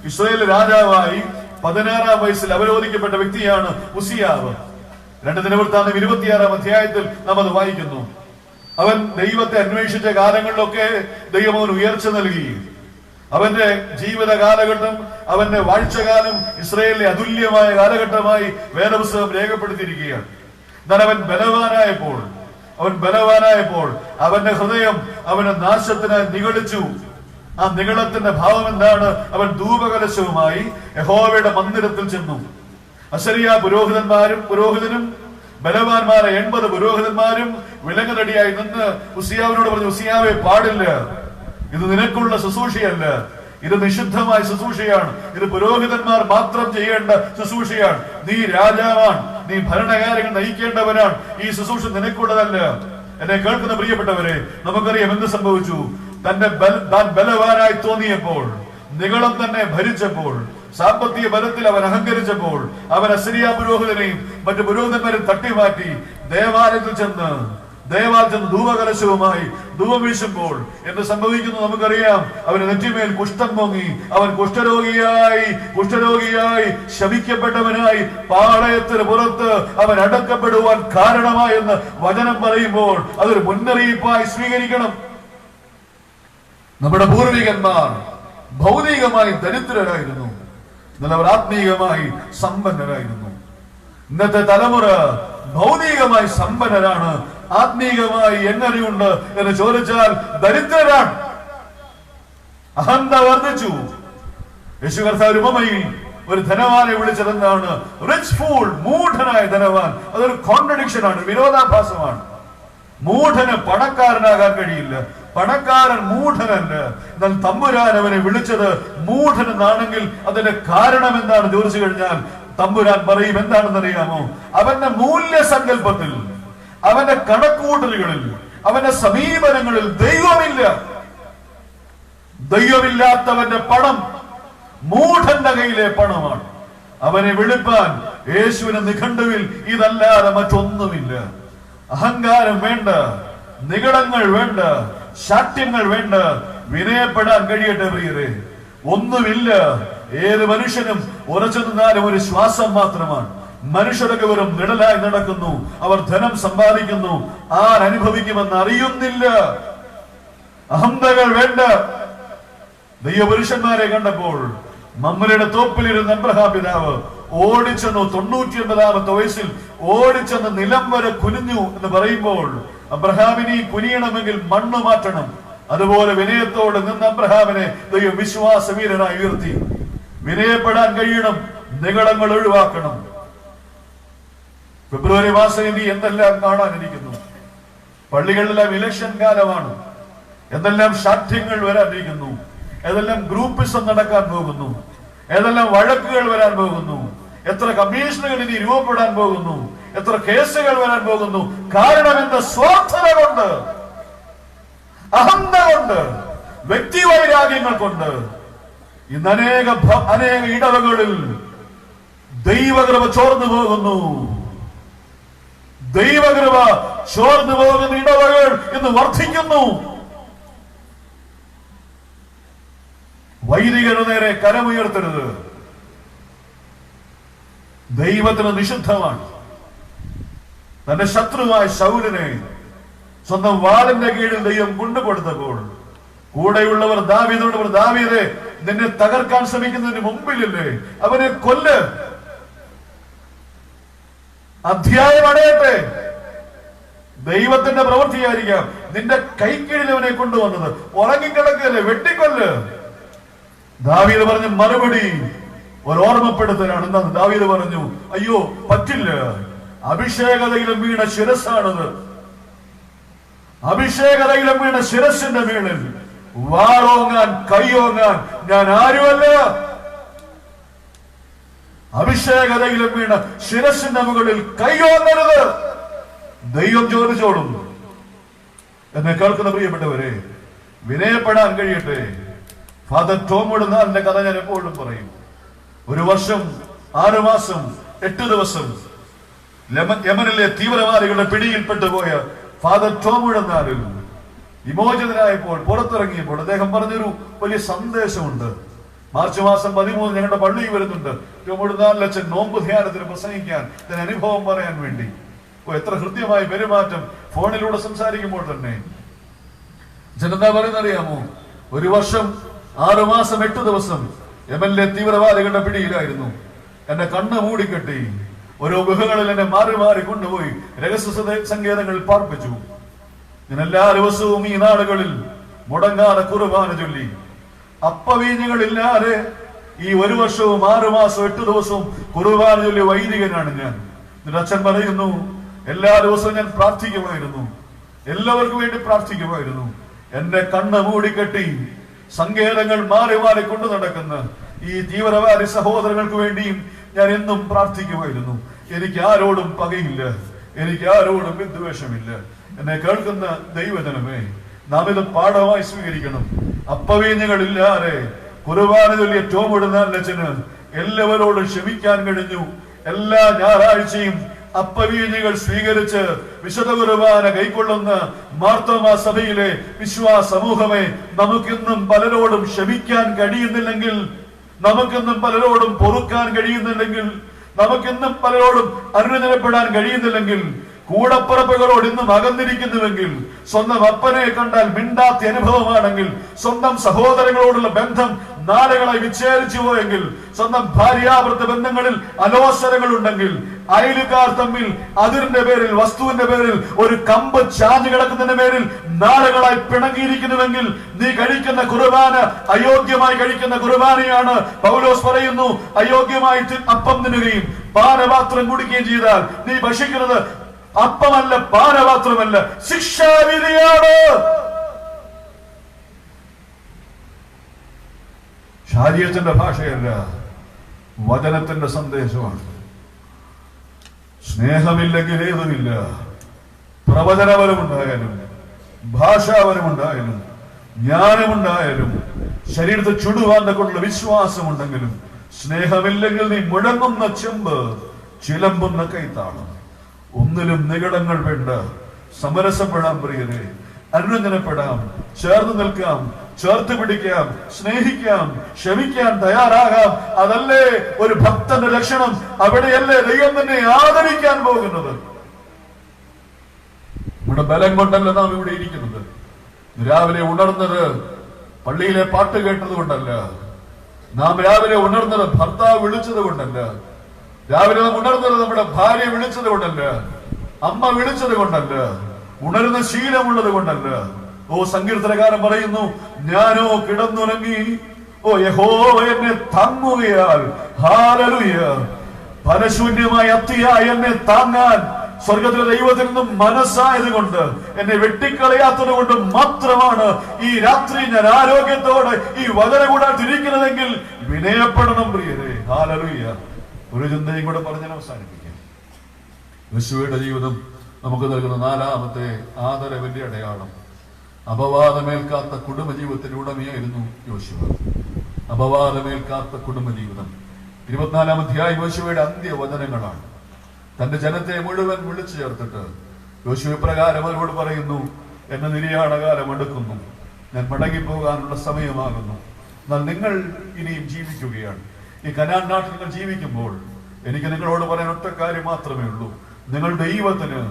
ഇസ്രായേൽ രാജാവായി 16-ാം വയസ്സിൽ അവരോധിക്കപ്പെട്ട വ്യക്തിയാണ് ഉസിയാവ്. 2 ദിനവൃത്താന്തം 26-ാം അധ്യായത്തിൽ നാം അത് വായിക്കുന്നു. അവൻ ദൈവത്തെ അന്വേഷിച്ച കാലങ്ങളിലൊക്കെ ദൈവം അവന് ഉയർച്ച നൽകി. അവന്റെ ജീവിത കാലഘട്ടം, അവന്റെ വാഴ്ചകാലം ഇസ്രായേലിലെ അതുല്യമായ കാലഘട്ടമായി വേദപുസ്തകം രേഖപ്പെടുത്തിയിരിക്കുകയാണ്. എന്നാൽ അവൻ ബലവാനായപ്പോൾ അവന്റെ ഹൃദയം അവന്റെ നാശത്തിനായി നിഗളിച്ചു. ആ നിഗളത്തിന്റെ ഭാവം എന്താണ്? അവൻ ധൂപകലശവുമായി യഹോവയുടെ മന്ദിരത്തിൽ ചെന്നു. അസരിയ പുരോഹിതനും ബലവാന്മാരെ 80 പുരോഹിതന്മാരും വിലങ്ങുതടിയായി നിന്ന് ഉസിയാവിനോട് പറഞ്ഞു, ഉസിയാവേ, പാടില്ല, ഇത് നിനക്കുള്ള ശുശ്രൂഷയല്ല, ഇത് നിഷിദ്ധമായ ശുശ്രൂഷയാണ്, ഇത് പുരോഹിതന്മാർ മാത്രം ചെയ്യേണ്ട ശുശ്രൂഷയാണ്. നീ രാജാവാണ്, നീ ഭരണകാര്യങ്ങൾ നയിക്കേണ്ടവനാണ്, ഈ ശുശ്രൂഷ നിനക്കുള്ളതല്ല. എന്നെ കേൾക്കുന്ന പ്രിയപ്പെട്ടവരെ, നമുക്കറിയാം എന്ത് സംഭവിച്ചു. താൻ ബലവാനായി തോന്നിയപ്പോൾ, നിഗളം തന്നെ ഭരിച്ചപ്പോൾ, സാമ്പത്തിക ബലത്തിൽ അവൻ അഹങ്കരിച്ചപ്പോൾ, അവൻ അസിരിയ പുരോഹിതനെയും മറ്റു പുരോഹിതന്മാരെയും തട്ടിമാറ്റി ദേവാലയത്തിൽ ചെന്ന് ധൂപകലശവുമായി ധൂപം വീശുമ്പോൾ എന്ത് സംഭവിക്കുന്നു നമുക്കറിയാം. അവന് നെറ്റിമേൽ കുഷ്ഠം പൊങ്ങി. അവൻ കുഷ്ഠരോഗിയായി ശപിക്കപ്പെട്ടവനായി പാളയത്തിന് പുറത്ത് അവൻ അടക്കപ്പെടുവാൻ കാരണമായെന്ന് വചനം പറയുമ്പോൾ അതൊരു മുന്നറിയിപ്പായി സ്വീകരിക്കണം. നമ്മുടെ പൂർവികന്മാർ ഭൗതികമായി ദരിദ്രരായിരുന്നു, എന്നാൽ അവർ ആത്മീകമായി സമ്പന്നരായിരുന്നു. ഇന്നത്തെ തലമുറ ഭൗതികമായി സമ്പന്നരാണ്, ആത്മീകമായി എങ്ങനെയുണ്ട് എന്ന് ചോദിച്ചാൽ ദരിദ്രരാണ്. അഹന്ത വർദ്ധിച്ചു. യേശു കർത്താവ് ഉപമയിൽ ഒരു ധനവാനെ വിളിച്ചതെന്താണ്? റിച്ച് ഫൂൾ, മൂഢനായ ധനവാൻ. അതൊരു കോൺട്രഡിക്ഷൻ ആണ്, വിരോധാഭാസമാണ്. മൂഢന് പണക്കാരനാകാൻ കഴിയില്ല, പണക്കാരൻ മൂഢനല്ല. എന്നാൽ തമ്പുരാൻ അവനെ വിളിച്ചത് മൂഢനെന്നാണെങ്കിൽ അതിന്റെ കാരണം എന്താണ് ചോദിച്ചു കഴിഞ്ഞാൽ തമ്പുരാൻ പറയും എന്താണെന്നറിയാമോ? അവന്റെ മൂല്യസങ്കല്പത്തിൽ, അവന്റെ കണക്കൂട്ടലുകളിൽ, അവന്റെ സമീപനങ്ങളിൽ ദൈവമില്ല. ദൈവമില്ലാത്തവന്റെ പണം മൂഢന്റെ കയ്യിലെ പണമാണ്. അവനെ വിളിപ്പാൻ യേശുവിന്റെ നിഘണ്ടുവിൽ ഇതല്ലാതെ മറ്റൊന്നുമില്ല. അഹങ്കാരം വേണ്ട, നിഗളങ്ങൾ വേണ്ട, ശാഠ്യങ്ങൾ വേണ്ട. വിനയപ്പെടാൻ കഴിയട്ടെ പ്രിയരെ. ഒന്നുമില്ല. ഏത് മനുഷ്യനും ഉറച്ചു നിന്നാലും ഒരു ശ്വാസം മാത്രമാണ്. മനുഷ്യരൊക്കെ വെറും നിഴലായി നടക്കുന്നു. അവർ ധനം സമ്പാദിക്കുന്നു. ആരനുഭവിക്കുമെന്ന് അറിയുന്നില്ല. അഹന്തകൾ വേണ്ട. ദൈവപുരുഷന്മാരെ കണ്ടപ്പോൾ മമ്രയുടെ തോപ്പിലിരുന്ന അബ്രഹാം പിതാവ് ഓടിച്ചെന്നു. 99-ാമത്തെ വയസ്സിൽ ഓടിച്ചെന്ന് നിലം വരെ കുനിഞ്ഞു എന്ന് പറയുമ്പോൾ അബ്രഹാമിനെ കുനിയണമെങ്കിൽ മണ്ണ് മാറ്റണം. അതുപോലെ വിനയത്തോടെ നിന്ന് അബ്രഹാമിനെ ദൈവം വിശ്വാസവീരനായി ഉയർത്തി. വിനയപ്പെടാൻ കഴിയണം, നിഗളങ്ങൾ ഒഴിവാക്കണം. ഫെബ്രുവരി മാസം ഇനി എന്തെല്ലാം കാണാനിരിക്കുന്നു. പള്ളികളിലെല്ലാം ഇലക്ഷൻ കാലമാണ്. എന്തെല്ലാം ശാഠ്യങ്ങൾ വരാനിരിക്കുന്നു. ഏതെല്ലാം ഗ്രൂപ്പിസം നടക്കാൻ പോകുന്നു. ഏതെല്ലാം വഴക്കുകൾ വരാൻ പോകുന്നു. എത്ര കമ്മീഷനുകൾ ഇനി രൂപപ്പെടാൻ പോകുന്നു. എത്ര കേസുകൾ വരാൻ പോകുന്നു. കാരണം എന്താ? സ്വാർത്ഥത കൊണ്ട്, അഹന്ത കൊണ്ട്, വ്യക്തിവൈരാഗ്യങ്ങൾ കൊണ്ട്. ഇന്ന് അനേക ഇടവകളിൽ ദൈവകൃപ ചോർന്നു പോകുന്നു. ദൈവകൃപ ചോർന്നു പോകുന്ന ഇടവകൾ ഇന്ന് വർദ്ധിക്കുന്നു. വൈദികരുടെ നേരെ കരമുയർത്തരുത്. ദൈവത്തിന് നിഷിദ്ധമാണ്. തന്റെ ശത്രുവായ ശൗലിനെ സ്വന്തം വാളിന്റെ കീഴിൽ ദൈവം കൊണ്ടുകൊടുത്തപ്പോൾ കൂടെയുള്ളവർ ദാവീദിനോട് പറഞ്ഞു, ദാവീദേ, നിന്നെ തകർക്കാൻ ശ്രമിക്കുന്നതിന് മുമ്പിലില്ലേ, അവനെ കൊല്ല്, അധ്യായം അടയട്ടെ. ദൈവത്തിന്റെ പ്രവൃത്തിയായിരിക്കാം നിന്റെ കൈക്കീഴിൽ അവനെ കൊണ്ടുവന്നത്. ഉറങ്ങിക്കിടക്കല്ലേ, വെട്ടിക്കൊല്ല്. ദാവീദ് പറഞ്ഞ മറുപടി ഒരു ഓർമ്മപ്പെടുത്തലാണ്. എന്താ ദാവീദ് പറഞ്ഞു? അയ്യോ പറ്റില്ല, അഭിഷേകതയിലും വീണ ശിരസ്സാണത്. അഭിഷേകതയിലും വീണ ശിരസിന്റെ വീണിൽ വാളോങ്ങാൻ കൈയോങ്ങാൻ ഞാൻ ആരുമല്ല. അഭിഷേകതയിലും വീണ ശിരസിന്റെ മുകളിൽ കൈയോങ്ങരുത്. ദൈവം ചോദിച്ചോളും. എന്നെ കേൾക്കുന്ന പ്രിയപ്പെട്ടവരെ, വിനയപ്പെടാൻ കഴിയട്ടെ. ഫാദർ ടോമോട് നാലിന്റെ കഥ ഞാൻ എപ്പോഴും പറയും. 1 വർഷം 6 മാസം 8 ദിവസം യമനിലെ തീവ്രവാദികളുടെ പിടിയിൽപ്പെട്ടുപോയ ഫാദർ ടോമോട് നാലിൽ വിമോചിതനായപ്പോൾ പുറത്തിറങ്ങിയപ്പോൾ അദ്ദേഹം പറഞ്ഞൊരു വലിയ സന്ദേശമുണ്ട്. മാർച്ച് മാസം 13 ഞങ്ങളുടെ പള്ളിയിൽ വരുന്നുണ്ട്. ടോമോട് നാലിലച്ഛൻ നോമ്പ് ധ്യാനത്തിന് പ്രസംഗിക്കാൻ, ഇതിന് അനുഭവം പറയാൻ വേണ്ടി. എത്ര ഹൃദ്യമായ പെരുമാറ്റം ഫോണിലൂടെ സംസാരിക്കുമ്പോൾ തന്നെ. ജനതാ പറയുന്നറിയാമോ? 1 വർഷം 6 മാസം 8 ദിവസം യമനിലെ തീവ്രവാദികളുടെ പിടിയിലായിരുന്നു. എന്നെ കണ്ണ് മൂടിക്കെട്ടി ഓരോ ഗുഹകളിൽ എന്നെ മാറി മാറി കൊണ്ടുപോയി രഹസ്യ സങ്കേതങ്ങളിൽ പാർപ്പിച്ചു. ഞാൻ എല്ലാ ദിവസവും ഈ നാടുകളിൽ മുടങ്ങാതെ കുർബാന ചൊല്ലി. അപ്പവീഞ്ഞുകളില്ലാതെ ഈ 1 വർഷവും 6 മാസം 8 ദിവസവും കുർബാന ചൊല്ലിയ വൈദികനാണ് ഞാൻ. എന്നിട്ട് അച്ഛൻ പറയുന്നു, എല്ലാ ദിവസവും ഞാൻ പ്രാർത്ഥിക്കുമായിരുന്നു, എല്ലാവർക്കും വേണ്ടി പ്രാർത്ഥിക്കുമായിരുന്നു. എന്റെ കണ്ണ് മൂടിക്കെട്ടി സങ്കേതങ്ങൾ മാറി മാറി കൊണ്ടു നടക്കുന്ന ഈ തീവ്രവാദി സഹോദരങ്ങൾക്ക് വേണ്ടിയും ഞാൻ എന്നും പ്രാർത്ഥിക്കുമായിരുന്നു. എനിക്ക് ആരോടും പകയില്ല, എനിക്ക് ആരോടും വിദ്വേഷമില്ല. എന്നെ കേൾക്കുന്ന ദൈവജനമേ, നാം ഇത് പാഠമായി സ്വീകരിക്കണം. അപ്പവീഞ്ഞുകളില്ലാതെ കുർബാന ചൊല്ലിയ ടോമോട് നാലിലച്ഛന് എല്ലാവരോടും ക്ഷമിക്കാൻ കഴിഞ്ഞു. എല്ലാ ഞായറാഴ്ചയും അപ്പവീഞ്ഞുകൾ സ്വീകരിച്ച് വിശുദ്ധ കുർബാന കൈക്കൊള്ളുന്ന മാർത്തോമാ സഭയിലെ വിശ്വാസ സമൂഹമേ, നമുക്കിന്നും പലരോടും ക്ഷമിക്കാൻ കഴിയുന്നില്ലെങ്കിൽ, നമുക്കിന്നും പലരോടും പൊറുക്കാൻ കഴിയുന്നില്ലെങ്കിൽ, നമുക്കിന്നും പലരോടും അനുരഞ്ജനപ്പെടാൻ കഴിയുന്നില്ലെങ്കിൽ, കൂടപ്പുറപ്പുകളോട് ഇന്നും അകന്നിരിക്കുന്നുവെങ്കിൽ, സ്വന്തം അപ്പനെ കണ്ടാൽ മിണ്ടാത്ത അനുഭവമാണെങ്കിൽ, സ്വന്തം സഹോദരങ്ങളോടുള്ള ബന്ധം നാളുകളായി വിച്ഛേദിച്ചു പോയെങ്കിൽ, സ്വന്തം ഭാര്യാഭർത്ത ബന്ധങ്ങളിൽ അലോസരങ്ങൾ ഉണ്ടെങ്കിൽ, അയലുകാർ തമ്മിൽ അതിരിന്റെ പേരിൽ, വസ്തുവിന്റെ പേരിൽ ഒരു കമ്പ് ചാഞ്ഞു കിടക്കുന്നതിന്റെ പേരിൽ നാളുകളായി പിണങ്ങിയിരിക്കുന്നുവെങ്കിൽ, നീ കഴിക്കുന്ന കുർബാന അയോഗ്യമായി കഴിക്കുന്ന കുർബാനയാണ്. പൗലോസ് പറയുന്നു, അയോഗ്യമായി അപ്പം തിന്നുകയും പാനപാത്രം കുടിക്കുകയും ചെയ്താൽ നീ ഭക്ഷിക്കുന്നത് അപ്പമല്ല, പാനപാത്രമല്ല, ശിക്ഷാവിധിയാണ്. ശാരീരത്തിന്റെ ഭാഷയല്ല, വചനത്തിന്റെ സന്ദേശമാണ്. സ്നേഹമില്ലെങ്കിൽ ഏതുമില്ല. പ്രവചനപരമുണ്ടായാലും ഭാഷാപരമുണ്ടായാലും ജ്ഞാനമുണ്ടായാലും ശരീരത്തെ ചുടുവാന്റെ കൊണ്ടുള്ള വിശ്വാസമുണ്ടെങ്കിലും സ്നേഹമില്ലെങ്കിൽ നീ മുഴങ്ങുന്ന ചെമ്പ്, ചിലമ്പുന്ന കൈത്താളം. ഒന്നിലും നിഗളങ്ങൾ വേണ്ട. സമരസപ്പെടാം പ്രിയരെ, അനുരഞ്ജനപ്പെടാം, ചേർന്ന് നിൽക്കാം, ചേർത്ത് പിടിക്കാം, സ്നേഹിക്കാം, ക്ഷമിക്കാൻ തയ്യാറാകാം. അതല്ലേ ഒരു ഭക്തന്റെ ലക്ഷണം. അവിടെയല്ലേ ദൈവം തന്നെ ആദരിക്കാൻ പോകുന്നത്. നമ്മുടെ ബലം കൊണ്ടല്ല നാം ഇവിടെ ഇരിക്കുന്നത്. രാവിലെ ഉണർന്നത് പള്ളിയിലെ പാട്ട് കേട്ടത് കൊണ്ടല്ല. നാം രാവിലെ ഉണർന്നത് ഭർത്താവ് വിളിച്ചത് കൊണ്ടല്ല. രാവിലെ നാം ഉണർന്നത് നമ്മുടെ ഭാര്യ വിളിച്ചത് കൊണ്ടല്ല, അമ്മ വിളിച്ചത് കൊണ്ടല്ല, ഉണരുന്ന ശീലമുള്ളത് കൊണ്ടല്ല. ഓ, സങ്കീർത്തനകാരൻ പറയുന്നു, ഞാനോ കിടന്നുറങ്ങി, ഓ യഹോവ എന്നെ താങ്ങുകയാൽ. ഹല്ലേലൂയ. ഫലശൂന്യമായ അത്തിയായി എന്നെ താങ്ങാൻ സ്വർഗത്തിലെ ദൈവത്തിൽ നിന്നും മനസ്സായത് കൊണ്ട്, എന്നെ വെട്ടിക്കളയാത്തത് കൊണ്ട് മാത്രമാണ് ഈ രാത്രി ഞാൻ ആരോഗ്യത്തോടെ ഈ വചനം കൂടാൻ തിരിക്കുന്നതെങ്കിൽ വിനയപ്പെടണം പ്രിയരെ. ഹല്ലേലൂയ. ഒരു ചിന്തയും കൂടെ പറഞ്ഞ് അവസാനിപ്പിക്കാം. യേശുവയുടെ ജീവിതം നമുക്ക് നൽകുന്ന നാലാമത്തെ ആദരവിന്റെ അടയാളം. അപവാദമേൽക്കാത്ത കുടുംബജീവിതത്തിന്റെ ഉടമയായിരുന്നു യോശുവ. അപവാദമേൽക്കാത്ത കുടുംബജീവിതം. 24-ാം അധ്യായം യോശുവയുടെ അന്ത്യവചനങ്ങളാണ്. തന്റെ ജനത്തെ മുഴുവൻ വിളിച്ചു ചേർത്തിട്ട് യോശുവ പ്രകാരം അവരോട് പറയുന്നു, എന്നെ നിര്യാണകാലം എടുക്കുന്നു, ഞാൻ മടങ്ങിപ്പോകാനുള്ള സമയമാകുന്നു. എന്നാൽ നിങ്ങൾ ഇനിയും ജീവിക്കുകയാണ്. ഈ കനാൻ നാട്ടിൽ നിങ്ങൾ ജീവിക്കുമ്പോൾ എനിക്ക് നിങ്ങളോട് പറയാൻ ഒറ്റ കാര്യം മാത്രമേ ഉള്ളൂ. നിങ്ങൾ ദൈവത്തിന്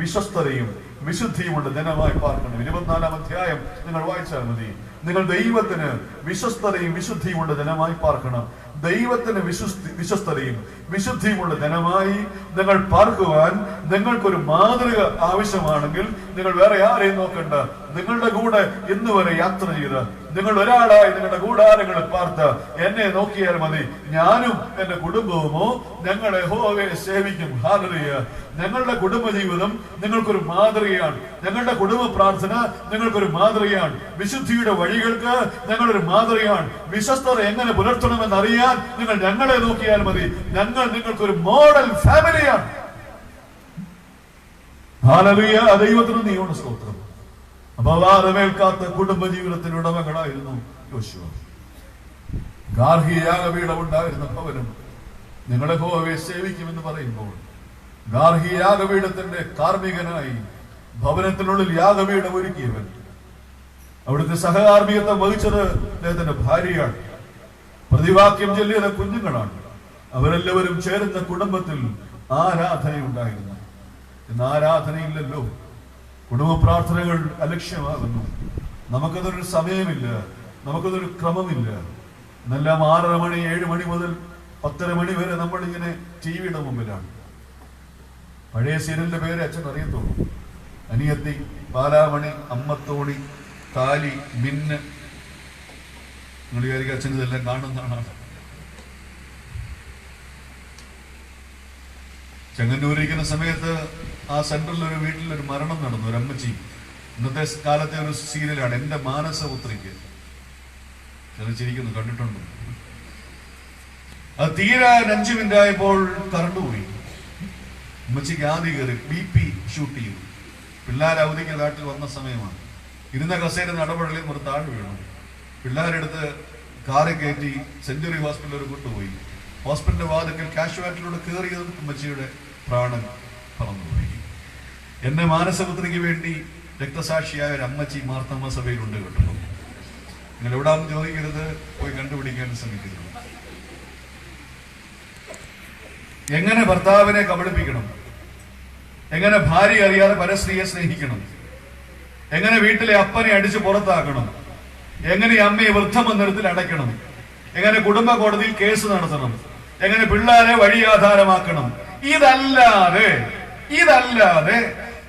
വിശ്വസ്തതയും വിശുദ്ധിയുമുള്ള ജനമായി പാർക്കണം. 24-ാം അധ്യായം നിങ്ങൾ വായിച്ചാൽ മതി. നിങ്ങൾ ദൈവത്തിന് വിശ്വസ്തതയും വിശുദ്ധിയുമുള്ള ജനമായി പാർക്കണം. ദൈവത്തിന് വിശ്വസ്തതയും വിശുദ്ധിയുമുള്ള ജനമായി നിങ്ങൾ പാർക്കുവാൻ നിങ്ങൾക്കൊരു മാതൃക ആവശ്യമാണെങ്കിൽ നിങ്ങൾ വേറെ ആരെയും നോക്കണ്ട. നിങ്ങളുടെ കൂടെ ഇന്ന് വരെ യാത്ര ചെയ്ത് നിങ്ങൾ ഒരാളായി നിങ്ങളുടെ കൂടാരങ്ങളിൽ പാർത്ത് എന്നെ നോക്കിയാൽ മതി. ഞാനും എന്റെ കുടുംബവുമോ ഞങ്ങൾ യഹോവയെ സേവിക്കും. ഹല്ലേലൂയ. ഞങ്ങളുടെ കുടുംബജീവിതം നിങ്ങൾക്കൊരു മാതൃകയാണ്. ഞങ്ങളുടെ കുടുംബ പ്രാർത്ഥന നിങ്ങൾക്കൊരു മാതൃകയാണ്. വിശുദ്ധിയുടെ വഴികൾക്ക് ഞങ്ങളൊരു മാതൃകയാണ്. വിശ്വസ്തത എങ്ങനെ പുലർത്തണമെന്ന് അറിയാൻ നിങ്ങൾ ഞങ്ങളെ നോക്കിയാൽ മതി. ഞങ്ങൾ നിങ്ങൾക്കൊരു മോഡൽ ഫാമിലിയാണ്. ഹല്ലേലൂയ. ദൈവത്തിന് നീയാണ് സ്തോത്രം. അപവാദമേൽക്കാത്ത കുടുംബജീവിതത്തിന് ഉടമകളായിരുന്നു യോശുവ. ഗാർഹിക യാഗപീഠം ഉണ്ടായിരുന്ന ഭവനം നിങ്ങളെ യഹോവയെ സേവിക്കുമെന്ന് പറയുമ്പോൾ ഗാർഹിക യാഗപീഠത്തിന്റെ കാർമ്മികനായി ഭവനത്തിനുള്ളിൽ യാഗപീഠം ഒരുക്കിയവൻ, അവിടുത്തെ സഹകാർമ്മികത്വം വഹിച്ചത് അദ്ദേഹത്തിന്റെ ഭാര്യയാണ്. പ്രതിവാക്യം ചൊല്ലിയത് കുഞ്ഞുങ്ങളാണ്. അവരെല്ലാവരും ചേരുന്ന കുടുംബത്തിൽ ആരാധനയുണ്ടായിരുന്നു. ഇന്ന് ആരാധനയില്ലല്ലോ. കുടുംബ പ്രാർത്ഥനകൾ അലക്ഷ്യമാകുന്നു. നമുക്കതൊരു സമയമില്ല, നമുക്കതൊരു ക്രമമില്ല. എന്നെല്ലാം 6:30 മണി 7 മണി മുതൽ 10:30 മണി വരെ നമ്മളിങ്ങനെ ടിവിയുടെ മുമ്പിലാണ്. പഴയ സീരിയലിന്റെ പേര് അച്ഛൻ അറിയത്തുള്ളൂ. അനിയത്തി, ബാലാമണി, അമ്മത്തോണി, താലി, മിന്ന്. നിങ്ങൾ വിചാരിക്കും അച്ഛൻ ഇതെല്ലാം കാണുന്നതാണ്. ചെങ്ങന്നൂരിരിക്കുന്ന സമയത്ത് ആ സെന്ററിൽ ഒരു വീട്ടിലൊരു മരണം നടന്നു. ഒരു അമ്മച്ചി. ഇന്നത്തെ കാലത്തെ ഒരു സീരിയലാണ് എന്റെ മാനസപുത്രിക്ക്. ചിരിക്കുന്നു, കണ്ടിട്ടുണ്ട്. അത് തീരെ 5 മിനിറ്റ് ആയപ്പോൾ കറണ്ട് പോയി. അമ്മച്ചിക്ക് ആദ്യം കയറി BP ഷൂട്ട് ചെയ്തു. പിള്ളേരെ അവധിക്ക് നാട്ടിൽ വന്ന സമയമാണ്. ഇരുന്ന കസേര നടപടിയിൽ ഒരു താഴെ വീണു. പിള്ളേരെടുത്ത് കാറ് കയറ്റി സെഞ്ചുറി ഹോസ്പിറ്റലിൽ കൊണ്ടുപോയി. ഹോസ്പിറ്റലിന്റെ വാതിക്കൽ കാഷ്വാലിറ്റിയിലൂടെ കയറിയതും അമ്മച്ചിയുടെ പ്രാണൻ പറന്നുപോയി. എന്റെ മാനസപുത്രിക്ക് വേണ്ടി രക്തസാക്ഷിയായ ഒരു അമ്മച്ചി മാർത്തമ്മ സഭയിലുണ്ട് കേട്ടോ. നിങ്ങൾ എവിടാന്ന് ചോദിക്കരുത്, പോയി കണ്ടുപിടിക്കാൻ ശ്രമിക്കരുത്. എങ്ങനെ ഭർത്താവിനെ കബളിപ്പിക്കണം, എങ്ങനെ ഭാര്യ അറിയാതെ പരസ്ത്രീയെ സ്നേഹിക്കണം, എങ്ങനെ വീട്ടിലെ അപ്പനെ അടിച്ച് പുറത്താക്കണം, എങ്ങനെ അമ്മയെ വൃദ്ധമന്ദിരത്തിൽ അടയ്ക്കണം, എങ്ങനെ കുടുംബ കോടതിയിൽ കേസ് നടത്തണം, എങ്ങനെ പിള്ളേരെ വഴിയാധാരമാക്കണം. ഇതല്ലാതെ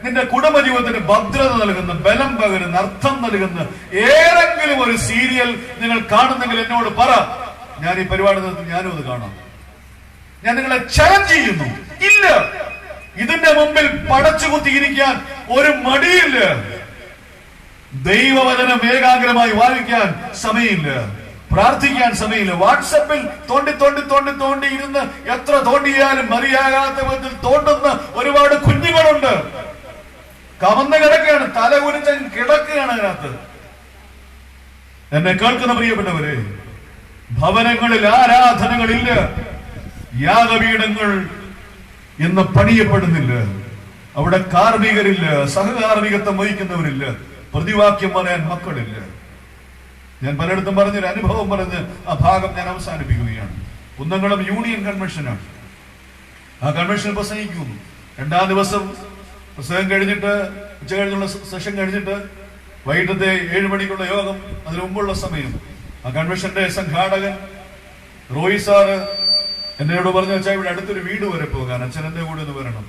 നിന്റെ കുടുംബജീവിതത്തിന് ഭദ്രത നൽകുന്ന, ബലം പകരുന്ന, അർത്ഥം നൽകുന്ന ഏതെങ്കിലും ഒരു സീരിയൽ നിങ്ങൾ കാണുന്നെങ്കിൽ എന്നോട് പറ. ഞാൻ ഈ പരിപാടി നിർത്തി ഞാനും അത് കാണാം. ഞാൻ നിങ്ങളെ ചലഞ്ച് ചെയ്യുന്നു. ഇല്ല, ഇതിന്റെ മുമ്പിൽ പടച്ചുകുത്തിയിരിക്കാൻ ഒരു മടിയില്ല. ദൈവവചനം ഏകാഗ്രമായി വായിക്കാൻ സമയമില്ല. പ്രാർത്ഥിക്കാൻ സമയമില്ല. വാട്സപ്പിൽ തോണ്ടി ഇരുന്ന് എത്ര തോണ്ടിയാലും മതിയാകാത്ത വിധത്തിൽ തോണ്ടുന്ന ഒരുപാട് കുഞ്ഞുങ്ങളുണ്ട്. കമന്ന് കിടക്കുകയാണ്, തല കുനിച്ച് കിടക്കുകയാണ് അതിനകത്ത്. എന്നെ കേൾക്കുന്ന പ്രിയപ്പെട്ടവരെ, ഭവനങ്ങളിൽ ആരാധനകളില്ല, യാഗപീഠങ്ങൾ ഇന്ന് പണിയപ്പെടുന്നില്ല, അവിടെ കാർമികരില്ല, സഹകാർമികത്വം വഹിക്കുന്നവരില്ല, പ്രതിവാക്യം പറയാൻ മക്കളില്ല. ഞാൻ പലയിടത്തും പറഞ്ഞൊരു അനുഭവം പറഞ്ഞ് ആ ഭാഗം ഞാൻ അവസാനിപ്പിക്കുകയാണ്. കുന്നംകുളം യൂണിയൻ കൺവെൻഷനാണ്. ആ കൺവെൻഷൻ പ്രസംഗിക്കുന്നു. 2-ാം ദിവസം പ്രസംഗം കഴിഞ്ഞിട്ട്, ഉച്ച കഴിഞ്ഞുള്ള സെഷൻ കഴിഞ്ഞിട്ട് വൈകിട്ടത്തെ 7 മണിക്കുള്ള യോഗം, അതിനു മുമ്പുള്ള സമയം, ആ കൺവെൻഷന്റെ സംഘാടകൻ റോയി സാറ് എന്നോട് പറഞ്ഞു, വെച്ചാൽ ഇവിടെ അടുത്തൊരു വീട് വരെ പോകാൻ, അച്ഛൻ എന്റെ കൂടെ ഒന്ന് വരണം.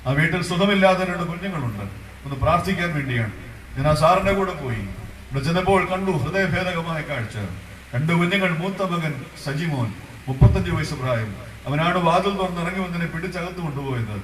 ആ വീട്ടിൽ സുഖമില്ലാത്ത 2 കുഞ്ഞുങ്ങളുണ്ട്, ഒന്ന് പ്രാർത്ഥിക്കാൻ വേണ്ടിയാണ്. ഞാൻ ആ സാറിന്റെ കൂടെ പോയി. ഇവിടെ ചെന്നപ്പോൾ കണ്ടു ഹൃദയഭേദകമായ കാഴ്ച. 2 കുഞ്ഞുങ്ങൾ. മൂത്ത മകൻ സജിമോൻ, 35 വയസ്സ് പ്രായം. അവനാണ് വാതിൽ തുറന്ന് ഇറങ്ങി വന്നതിനെ പിടിച്ചകത്ത് കൊണ്ടുപോയത്.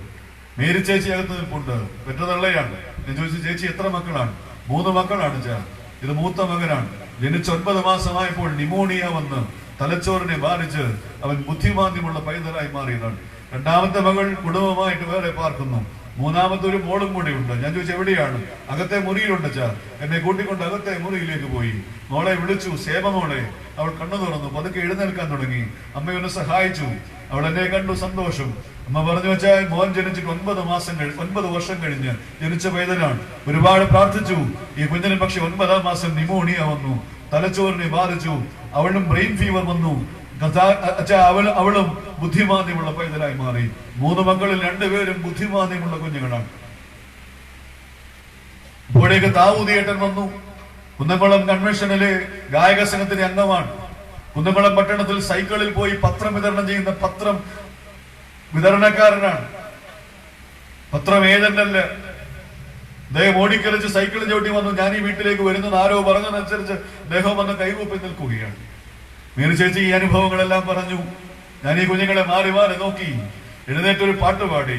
മേരി ചേച്ചി അകത്ത് നിൽപ്പുണ്ട്, പെറ്റതള്ളയാണ്. ഞാൻ ചോദിച്ചു, ചേച്ചി എത്ര മക്കളാണ്? 3 മക്കളാണ് ചാ. ഇത് മൂത്ത മകനാണ്. ജനിച്ച് 9 മാസമായപ്പോൾ നിമോണിയ വന്ന് തലച്ചോറിനെ ബാധിച്ച് അവൻ ബുദ്ധിമാന്ദ്യമുള്ള പൈതലായി മാറിയതാണ്. 2ാമത്തെ മകൾ കുടുംബമായിട്ട് വേറെ പാർക്കുന്നു. 3ാമത്തെ ഒരു മോളും കൂടി ഉണ്ട്. ഞാൻ ചോദിച്ചു, എവിടെയാണ്? അകത്തെ മുറിയിലുണ്ട് ചാ. എന്നെ കൂട്ടിക്കൊണ്ട് അകത്തെ മുറിയിലേക്ക് പോയി. മോളെ വിളിച്ചു, സേമ മോളെ. അവൾ കണ്ണു തുറന്നു, പതുക്കെ എഴുന്നേൽക്കാൻ തുടങ്ങി. അമ്മയൊന്ന് സഹായിച്ചു. അവൾ എന്നെ കണ്ടു, സന്തോഷം. അമ്മ പറഞ്ഞു, വെച്ചാൽ മോൻ ജനിച്ചിട്ട് 9 വർഷം കഴിഞ്ഞ് ജനിച്ച പൈതലാണ്. ഒരുപാട് പ്രാർത്ഥിച്ചു. ഈ കുഞ്ഞിന് പക്ഷെ 9-ാം മാസം നിമോണിയ വന്നു, തലച്ചോറിനെ ബാധിച്ചു. അവളും ബ്രെയിൻ ഫീവർ വന്നു. അവളും ബുദ്ധിമാന്ദ്യമുള്ള പൈതലായി മാറി. 3 മക്കളിൽ 2 പേരും ബുദ്ധിമാന്ദ്യമുള്ള കുഞ്ഞുങ്ങളാണ്. ഇപ്പോഴേക്ക് താവൂതിയേട്ടൻ വന്നു. കുന്നംകുളം കൺവെൻഷനിലെ ഗായക സംഘത്തിന്റെ അംഗമാണ്. കുന്നംകുളം പട്ടണത്തിൽ സൈക്കിളിൽ പോയി പത്രം വിതരണം ചെയ്യുന്ന പത്രം വിതരണക്കാരനാണ്. പത്രം ഏജന്റല്ല. അദ്ദേഹം ഓടിക്കളിച്ച് സൈക്കിളിൽ ചവിട്ടി വന്നു. ഞാൻ ഈ വീട്ടിലേക്ക് വരുന്നത് ആരോ പറഞ്ഞതനുസരിച്ച് അദ്ദേഹം വന്ന് കൈകൂപ്പി നിൽക്കുകയാണ്. മീനു ചേച്ചി ഈ അനുഭവങ്ങളെല്ലാം പറഞ്ഞു. ഞാൻ ഈ കുഞ്ഞുങ്ങളെ മാറി മാറി നോക്കി. എഴുന്നേറ്റൊരു പാട്ട് പാടി.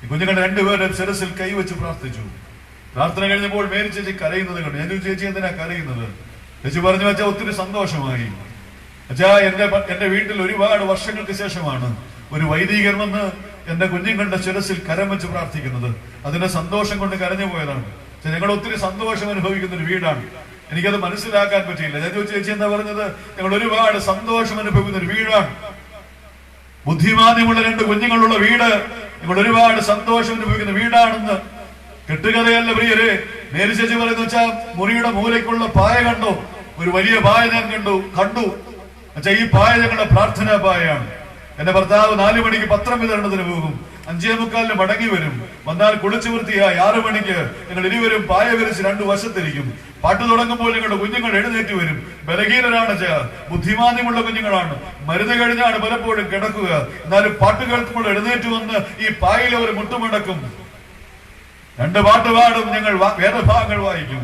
ഈ കുഞ്ഞുങ്ങളുടെ 2 പേരും ശിരസിൽ കൈവച്ച് പ്രാർത്ഥിച്ചു. പ്രാർത്ഥന കഴിഞ്ഞപ്പോൾ മേരി ചേച്ചി കരയുന്നത് കണ്ടു. ഞാൻ ചേച്ചി എന്തിനാ കരയുന്നത്? ചേച്ചി പറഞ്ഞു, വെച്ചാൽ ഒത്തിരി സന്തോഷമായി. അച്ഛാ, എന്റെ വീട്ടിൽ ഒരുപാട് വർഷങ്ങൾക്ക് ശേഷമാണ് ഒരു വൈദികർ വന്ന് എന്റെ കുഞ്ഞുങ്ങളുടെ ശിരസിൽ കരം വെച്ച് പ്രാർത്ഥിക്കുന്നത്. അതിന്റെ സന്തോഷം കൊണ്ട് കരഞ്ഞു പോയതാണ്. ഞങ്ങൾ ഒത്തിരി സന്തോഷം അനുഭവിക്കുന്ന ഒരു വീടാണ്. എനിക്കത് മനസ്സിലാക്കാൻ പറ്റിയില്ല. ഞാൻ ചോദിച്ചു, ചേച്ചി എന്താ പറഞ്ഞത്? ഞങ്ങൾ ഒരുപാട് സന്തോഷം അനുഭവിക്കുന്ന ഒരു വീടാണ്. ബുദ്ധിമാന്ദ്യമുള്ള 2 കുഞ്ഞുങ്ങളുള്ള വീട്, ഞങ്ങൾ ഒരുപാട് സന്തോഷം അനുഭവിക്കുന്ന വീടാണെന്ന്. കെട്ടുകഥയല്ല പ്രിയരെ. മേരി ചേച്ചി പറയുന്ന വെച്ചാൽ മുറിയുടെ മൂലയ്ക്കുള്ള പായ കണ്ടോ? ഒരു വലിയ പായ ഞാൻ കണ്ടു. അച്ഛാ, ഈ പായ ഞങ്ങളുടെ പ്രാർത്ഥനാ പായയാണ്. എന്റെ ഭർത്താവ് 4 മണിക്ക് പത്രം വിതരണത്തിന് പോകും. 5:45 മടങ്ങി വരും. വന്നാൽ കുളിച്ചു വൃത്തിയായി 6 മണിക്ക് ഞങ്ങൾ ഇരുവരും പായ വിരിച്ച് 2 വശത്തിരിക്കും. പാട്ട് തുടങ്ങുമ്പോൾ ഞങ്ങളുടെ കുഞ്ഞുങ്ങൾ എഴുന്നേറ്റ് വരും. ബലഹീനരാണ് ചാ, ബുദ്ധിമാന്ദ്യമുള്ള കുഞ്ഞുങ്ങളാണ്. മരുന്ന് കഴിഞ്ഞാണ് പലപ്പോഴും കിടക്കുക. എന്നാലും പാട്ട് കേൾക്കുമ്പോൾ എഴുന്നേറ്റ് വന്ന് ഈ പായയിൽ അവർ മുട്ടുമടക്കും. 2 പാട്ട് പാടും. ഞങ്ങൾ വേദഭാഗങ്ങൾ വായിക്കും.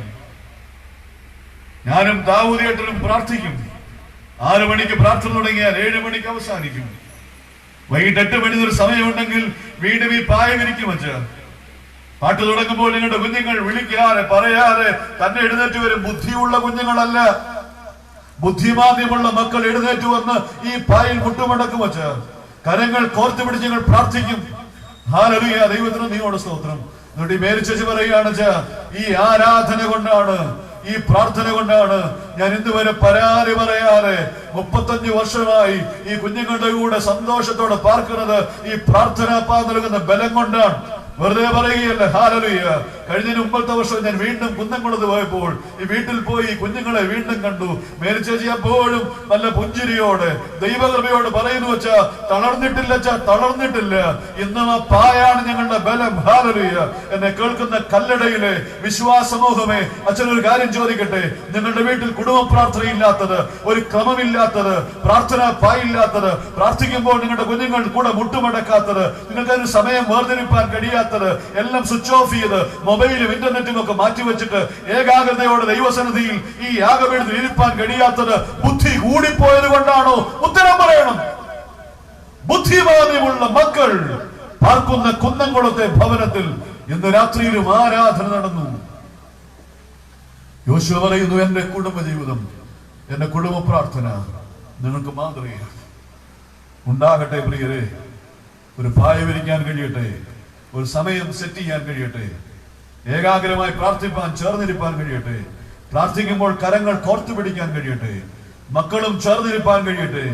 ഞാനും ദാവൂദിയേട്ടനും പ്രാർത്ഥിക്കും. 6 മണിക്ക് പ്രാർത്ഥന തുടങ്ങിയാൽ 7 മണിക്ക് അവസാനിക്കും. വൈകിട്ട് 8 മണി ഒരു സമയമുണ്ടെങ്കിൽ വീണ്ടും ഈ പായ വിരിക്കും. വെച്ച് പാട്ട് തുടങ്ങുമ്പോൾ നിങ്ങളുടെ കുഞ്ഞുങ്ങൾ വിളിക്കാതെ പറയാതെ തന്നെ എഴുന്നേറ്റ് വരും. ബുദ്ധിയുള്ള കുഞ്ഞുങ്ങളല്ല, ബുദ്ധിമാന്ദ്യമുള്ള മക്കൾ എഴുന്നേറ്റ് വന്ന് ഈ പായിൽ മുട്ടുമടക്കും. വെച്ച് കരങ്ങൾ കോർത്തു പിടിച്ച് ഞങ്ങൾ പ്രാർത്ഥിക്കും. ഹല്ലേലൂയ, ദൈവത്തിന് നീയോട് സ്തോത്രം. എന്നിട്ട് മേരി ചേച്ചി പറയുകയാണ്, ഈ ആരാധന കൊണ്ടാണ്, ഈ പ്രാർത്ഥന കൊണ്ടാണ് ഞാൻ ഇന്നുവരെ പരാതി പറയാതെ 35 വർഷമായി ഈ കുഞ്ഞുങ്ങളുടെ കൂടെ സന്തോഷത്തോടെ പാർക്കുന്നത്. ഈ പ്രാർത്ഥനാ നൽകുന്ന ബലം കൊണ്ടാണ്. വെറുതെ പറയുകയല്ല. ഹല്ലേലൂയ. കഴിഞ്ഞ മുമ്പത്തെ വർഷം ഞാൻ വീണ്ടും കുന്നംകുളത്ത് പോയപ്പോൾ ഈ വീട്ടിൽ പോയി കുഞ്ഞുങ്ങളെ വീണ്ടും കണ്ടു. മേരി ചേച്ചി അപ്പോഴും നല്ല പുഞ്ചിരിയോടെ ദൈവകൃപയോട് പറയുന്നു, വെച്ചാ തളർന്നിട്ടില്ല. ഇന്നും ആ പായാണ് ഞങ്ങളുടെ ബലം. ഹല്ലേലൂയ. എന്നെ കേൾക്കുന്ന കല്ലടയിലെ വിശ്വാസ സമൂഹമേ, അച്ഛനൊരു കാര്യം ചോദിക്കട്ടെ. നിങ്ങളുടെ വീട്ടിൽ കുടുംബ പ്രാർത്ഥനയില്ലാത്തത്, ഒരു ക്രമമില്ലാത്തത്, പ്രാർത്ഥന പായില്ലാത്തത്, പ്രാർത്ഥിക്കുമ്പോൾ നിങ്ങളുടെ കുഞ്ഞുങ്ങൾ കൂടെ മുട്ടുമടക്കാത്തത്, നിങ്ങൾക്കൊരു സമയം വേർതിരിപ്പാൻ കഴിയാത്തത്, എല്ലാം സ്വിച്ച് ഓഫ് ചെയ്ത് മൊബൈലും ഇന്റർനെറ്റും ഒക്കെ മാറ്റിവെച്ചിട്ട് ഏകാഗ്രതയോടെ ദൈവസന്നിധിയിൽ ഈ യാഗപീഠത്തിൽ ഇരിപ്പാൻ കഴിയാത്തത് ബുദ്ധി കൂടിപ്പോയത് കൊണ്ടാണോ? ഉത്തരം പറയണം. ബുദ്ധിമാന്ദ്യമുള്ള മക്കൾ പാർക്കുന്ന കുന്നംകുളത്തെ ഭവനത്തിൽ ഇന്ന് രാത്രിയിലും ആരാധന നടന്നു. യോശുവ പറയുന്നു, എന്റെ കുടുംബ ജീവിതം എന്റെ കുടുംബ പ്രാർത്ഥന നിങ്ങൾക്ക് മാതൃകയാണ്. ഉണ്ടാകട്ടെ പ്രിയരെ. ഒരു പായ വിരിക്കാൻ കഴിയട്ടെ, ഒരു സമയം സെറ്റ് ചെയ്യാൻ കഴിയട്ടെ, ഏകാഗ്രമായി പ്രാർത്ഥിപ്പാൻ, ചേർന്നിരിപ്പാൻ കഴിയട്ടെ, പ്രാർത്ഥിക്കുമ്പോൾ കരങ്ങൾ കോർത്തു പിടിക്കാൻ കഴിയട്ടെ, മക്കളും ചേർന്നിരിപ്പാൻ കഴിയട്ടെ,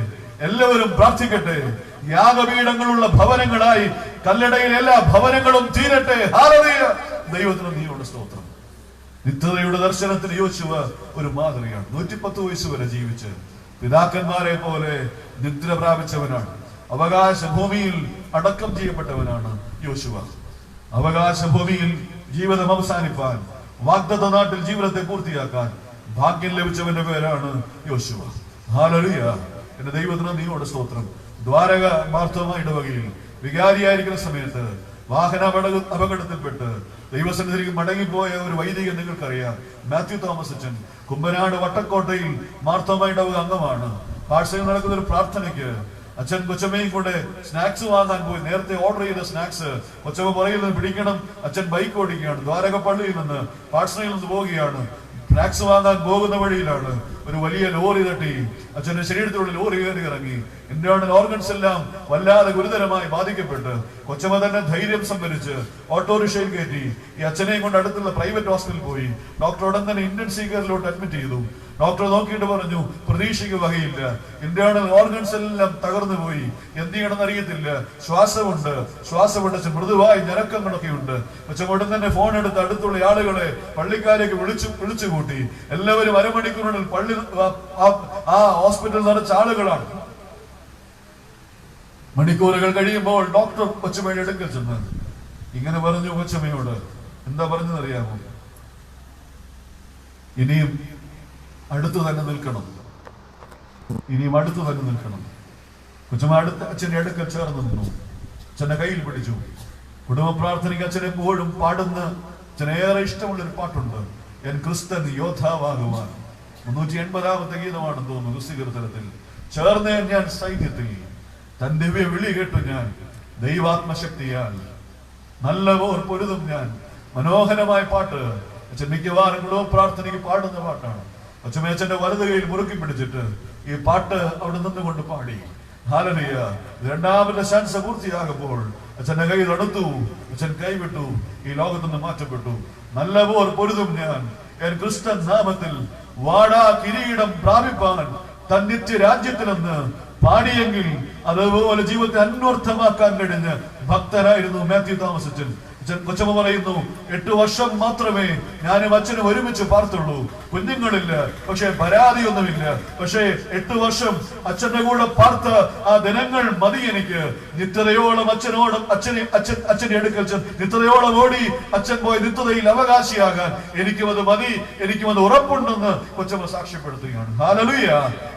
എല്ലാവരും പ്രാർത്ഥിക്കട്ടെ. യാഗപീഠങ്ങളുള്ള ഭവനങ്ങളായി കല്ലടയിൽ എല്ലാ ഭവനങ്ങളും തീരട്ടെ. ഹല്ലേലൂയ. ദൈവത്തിന് നീയോട് സ്തോത്രം. നിത്യതയുടെ ദർശനത്തിന് യോശുവ ഒരു മാതൃകയാണ്. 110 വയസ്സ് വരെ ജീവിച്ച് പിതാക്കന്മാരെ പോലെ നിദ്ര പ്രാപിച്ചവനാണ്. അവകാശ ഭൂമിയിൽ അടക്കം ചെയ്യപ്പെട്ടവനാണ് യോശുവ. അവകാശ ഭൂമിയിൽ ജീവിതം അവസാനിപ്പാൻ, വാഗ്ദത്ത നാട്ടിൽ ജീവിതത്തെ പൂർത്തിയാക്കാൻ ഭാഗ്യം ലഭിച്ചവന്റെ പേരാണ് യോശുവ. ഹല്ലേലൂയ. എന്റെ ദൈവത്തിന് നീയോട് സ്തോത്രം. ദ്വാരക മാർത്തോമ ഇടവകയിൽ വികാരിയായിരിക്കുന്ന സമയത്ത് വാഹന അപകടത്തിൽപ്പെട്ട് ദൈവസന്നിധിയിലേക്ക് മടങ്ങിപ്പോയ ഒരു വൈദികൻ നിങ്ങൾക്കറിയാം, മാത്യു തോമസ് അച്ഛൻ. കുമ്പനാട് വട്ടക്കോട്ടയിൽ മാർത്തോമ ഇടവക അംഗമാണ്. പാഴ്സയിൽ നടക്കുന്ന ഒരു പ്രാർത്ഥനയ്ക്ക് അച്ഛൻ കൊച്ചമ്മയും കൂടെ സ്നാക്സ് വാങ്ങാൻ പോയി. നേരത്തെ ഓർഡർ ചെയ്ത സ്നാക്സ് കൊച്ചമ്മ പുറകിൽ നിന്ന് പിടിക്കണം. അച്ഛൻ ബൈക്ക് ഓടിക്കുകയാണ്. ദ്വാരക പള്ളിയിൽ നിന്ന് പാഴ്സയിൽ നിന്ന് പോവുകയാണ്. സ്നാക്സ് വാങ്ങാൻ പോകുന്ന വഴിയിലാണ് ഒരു വലിയ ലോറി തട്ടി അച്ഛന്റെ ശരീരത്തിലുള്ള ലോറി കയറി ഇറങ്ങി. ഇന്റേണൽ ഓർഗൻസ് എല്ലാം വല്ലാതെ ഗുരുതരമായി ബാധിക്കപ്പെട്ട് കൊച്ചമ്മ തന്നെ ധൈര്യം സംഭരിച്ച് ഓട്ടോറിക്ഷയിൽ കയറ്റി ഈ അച്ഛനെയും കൊണ്ട് അടുത്തുള്ള പ്രൈവറ്റ് ഹോസ്പിറ്റലിൽ പോയി. ഡോക്ടർ ഉടൻ തന്നെ ഇന്റൻസീവ് കെയറിലോട്ട് അഡ്മിറ്റ് ചെയ്തു. ഡോക്ടർ നോക്കിയിട്ട് പറഞ്ഞു, പ്രതീക്ഷയ്ക്ക് വകയില്ല, ഇന്റേണൽ ഓർഗൻസ് എല്ലാം തകർന്നു പോയി, എന്ത് ചെയ്യണമെന്ന് അറിയത്തില്ല, ശ്വാസമുണ്ട്, മൃദുവായി ഞരക്കങ്ങളൊക്കെ ഉണ്ട്. പക്ഷെ ഉടൻ തന്നെ ഫോൺ എടുത്ത് അടുത്തുള്ള ആളുകളെ, പള്ളിക്കാരേക്ക് വിളിച്ചു കൂട്ടി. എല്ലാവരും അരമണിക്കൂറിനുള്ളിൽ പള്ളി ആ ഹോസ്പിറ്റൽ നിറച്ച ആളുകളാണ്. മണിക്കൂറുകൾ കഴിയുമ്പോൾ ഡോക്ടർ കൊച്ചമ്മയുടെ അടുക്കൽ ചെന്ന് ഇങ്ങനെ പറഞ്ഞു കൊച്ചമ്മയോട്. എന്താ പറഞ്ഞതറിയാമോ? ഇനിയും അടുത്തു തന്നെ നിൽക്കണം. കൊച്ചമ്മ അച്ഛന്റെ അടുക്കൽ ചേർന്ന് നിന്നു. അച്ഛന്റെ കയ്യിൽ പിടിച്ചു. കുടുംബ പ്രാർത്ഥനയ്ക്ക് അച്ഛൻ എപ്പോഴും പാടുന്ന അച്ഛനേറെ ഇഷ്ടമുള്ളൊരു പാട്ടുണ്ട്, എൻ ക്രിസ്തൻ യോദ്ധാവാകുവാൻ. 380ാമത്തെ ഗീതമാണെന്ന് തോന്നുന്നു ക്രിസ്തീകൃതത്തിൽ. ചേർന്നേ ഞാൻ സൈന്യത്തിൽ, തൻ ദിവ്യ വിളി കേട്ടു ഞാൻ, ദൈവാത്മശക്തിയാൽ നല്ല പോർ പൊരുതും ഞാൻ. മനോഹരമായ പാട്ട്. അച്ഛൻ മിക്കവാറും കുടുംബ പ്രാർത്ഥനയ്ക്ക് പാടുന്ന പാട്ടാണ്. അച്ഛമ്മേച്ചന്റെ വലത് കൈയിൽ മുറുക്കി പിടിച്ചിട്ട് ഈ പാട്ട് അവിടെ നിന്നുകൊണ്ട് പാടി. ഹല്ലേലൂയ. രണ്ടാമത്തെ ചാൻസ് പൂർത്തിയാകുമ്പോൾ അച്ഛന്റെ കയ്യിൽ അടുത്തു, അച്ഛൻ കൈവിട്ടു, ഈ ലോകത്ത് നിന്ന് മാറ്റപ്പെട്ടു. നല്ല പോർ പൊരുതും ഞാൻ, എൻ ക്രിസ്തൻ നാമത്തിൽ വാടാ കിരീടം പ്രാപിപ്പാൻ തൻ നിത്യ രാജ്യത്തിലെന്ന് പാടിയെങ്കിൽ അതുപോലെ ജീവിതത്തെ അന്വർത്ഥമാക്കാൻ കഴിഞ്ഞ ഭക്തരായിരുന്നു മാത്യു തോമസ് അച്ഛൻ. കൊച്ചമ്മ പറയുന്നു, 8 വർഷം മാത്രമേ ഞാനും അച്ഛനും ഒരുമിച്ച് പാർത്തുള്ളൂ. കുഞ്ഞുങ്ങളില്ല, പക്ഷെ പരാതിയൊന്നുമില്ല. പക്ഷേ 8 വർഷം അച്ഛന്റെ കൂടെ പാർത്ത ആ ദിനങ്ങൾ മതി എനിക്ക്. നിത്യതയോളം അച്ഛന്റെ അടുക്കൽ നിത്യതയോളം ഓടി അച്ഛൻ പോയ നിത്യതയിൽ അവകാശിയാകാൻ എനിക്കും അത് മതി, എനിക്കും അത് ഉറപ്പുണ്ടെന്ന് കൊച്ചമ്മ സാക്ഷ്യപ്പെടുത്തുകയാണ്. ഹല്ലേലൂയ.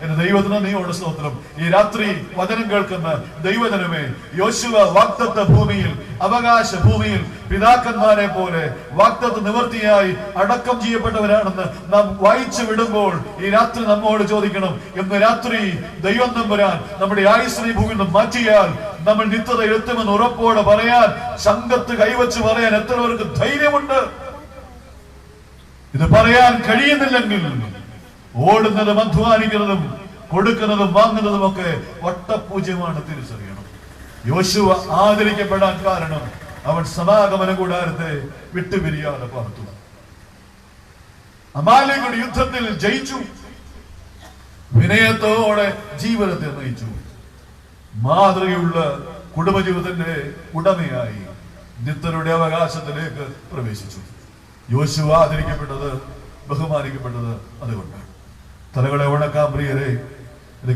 എന്റെ ദൈവത്തിന് നീയോട് സ്തോത്രം. ഈ രാത്രി വചനം കേൾക്കുന്ന ദൈവജനമേ, യോശുവ വാഗ്ദത്ത ഭൂമിയിൽ, അവകാശ ഭൂമിയിൽ പിതാക്കന്മാരെ പോലെ വാഗ്ദത്ത നിവൃത്തിയായി അടക്കം ചെയ്യപ്പെട്ടവരാണെന്ന് നാം വായിച്ചു വിടുമ്പോൾ ഈ രാത്രി നമ്മോട് ചോദിക്കണം, ഇന്ന് രാത്രി ദൈവം തമ്പുരാൻ നമ്മുടെ ആയുസ്സിനെ ഭൂമിയിൽ നിന്ന് മാറ്റിയാൽ നമ്മൾ നിത്യതയിൽ എത്തുമെന്ന് ഉറപ്പോടെ പറയാൻ, സംഘത്ത് കൈവച്ച് പറയാൻ എത്ര പേർക്ക് ധൈര്യമുണ്ട്? ഇത് പറയാൻ കഴിയുന്നില്ലെങ്കിൽ ഓടുന്നതും അധ്വാനിക്കുന്നതും കൊടുക്കുന്നതും വാങ്ങുന്നതും ഒക്കെ വട്ടപൂജ്യമാണ് തിരിച്ചറിയണം. യോശുവ ആദരിക്കപ്പെടാൻ കാരണം അവൻ സമാഗമന കൂടാരത്തെ വിട്ടുപിരിയാതെ പാർത്തു. അമാലേക്കുടെ യുദ്ധത്തിൽ ജയിച്ചു. വിനയത്തോടെ ജീവിതത്തെ നയിച്ചു. മാതൃകയുള്ള കുടുംബജീവിതത്തിന്റെ ഉടമയായി നിത്യരുടെ അവകാശത്തിലേക്ക് പ്രവേശിച്ചു. യോശുവ ആദരിക്കപ്പെട്ടത്, ബഹുമാനിക്കപ്പെട്ടത് അതുകൊണ്ടാണ്. തലകളെ ഉണക്കാം പ്രിയരെ. ഇത്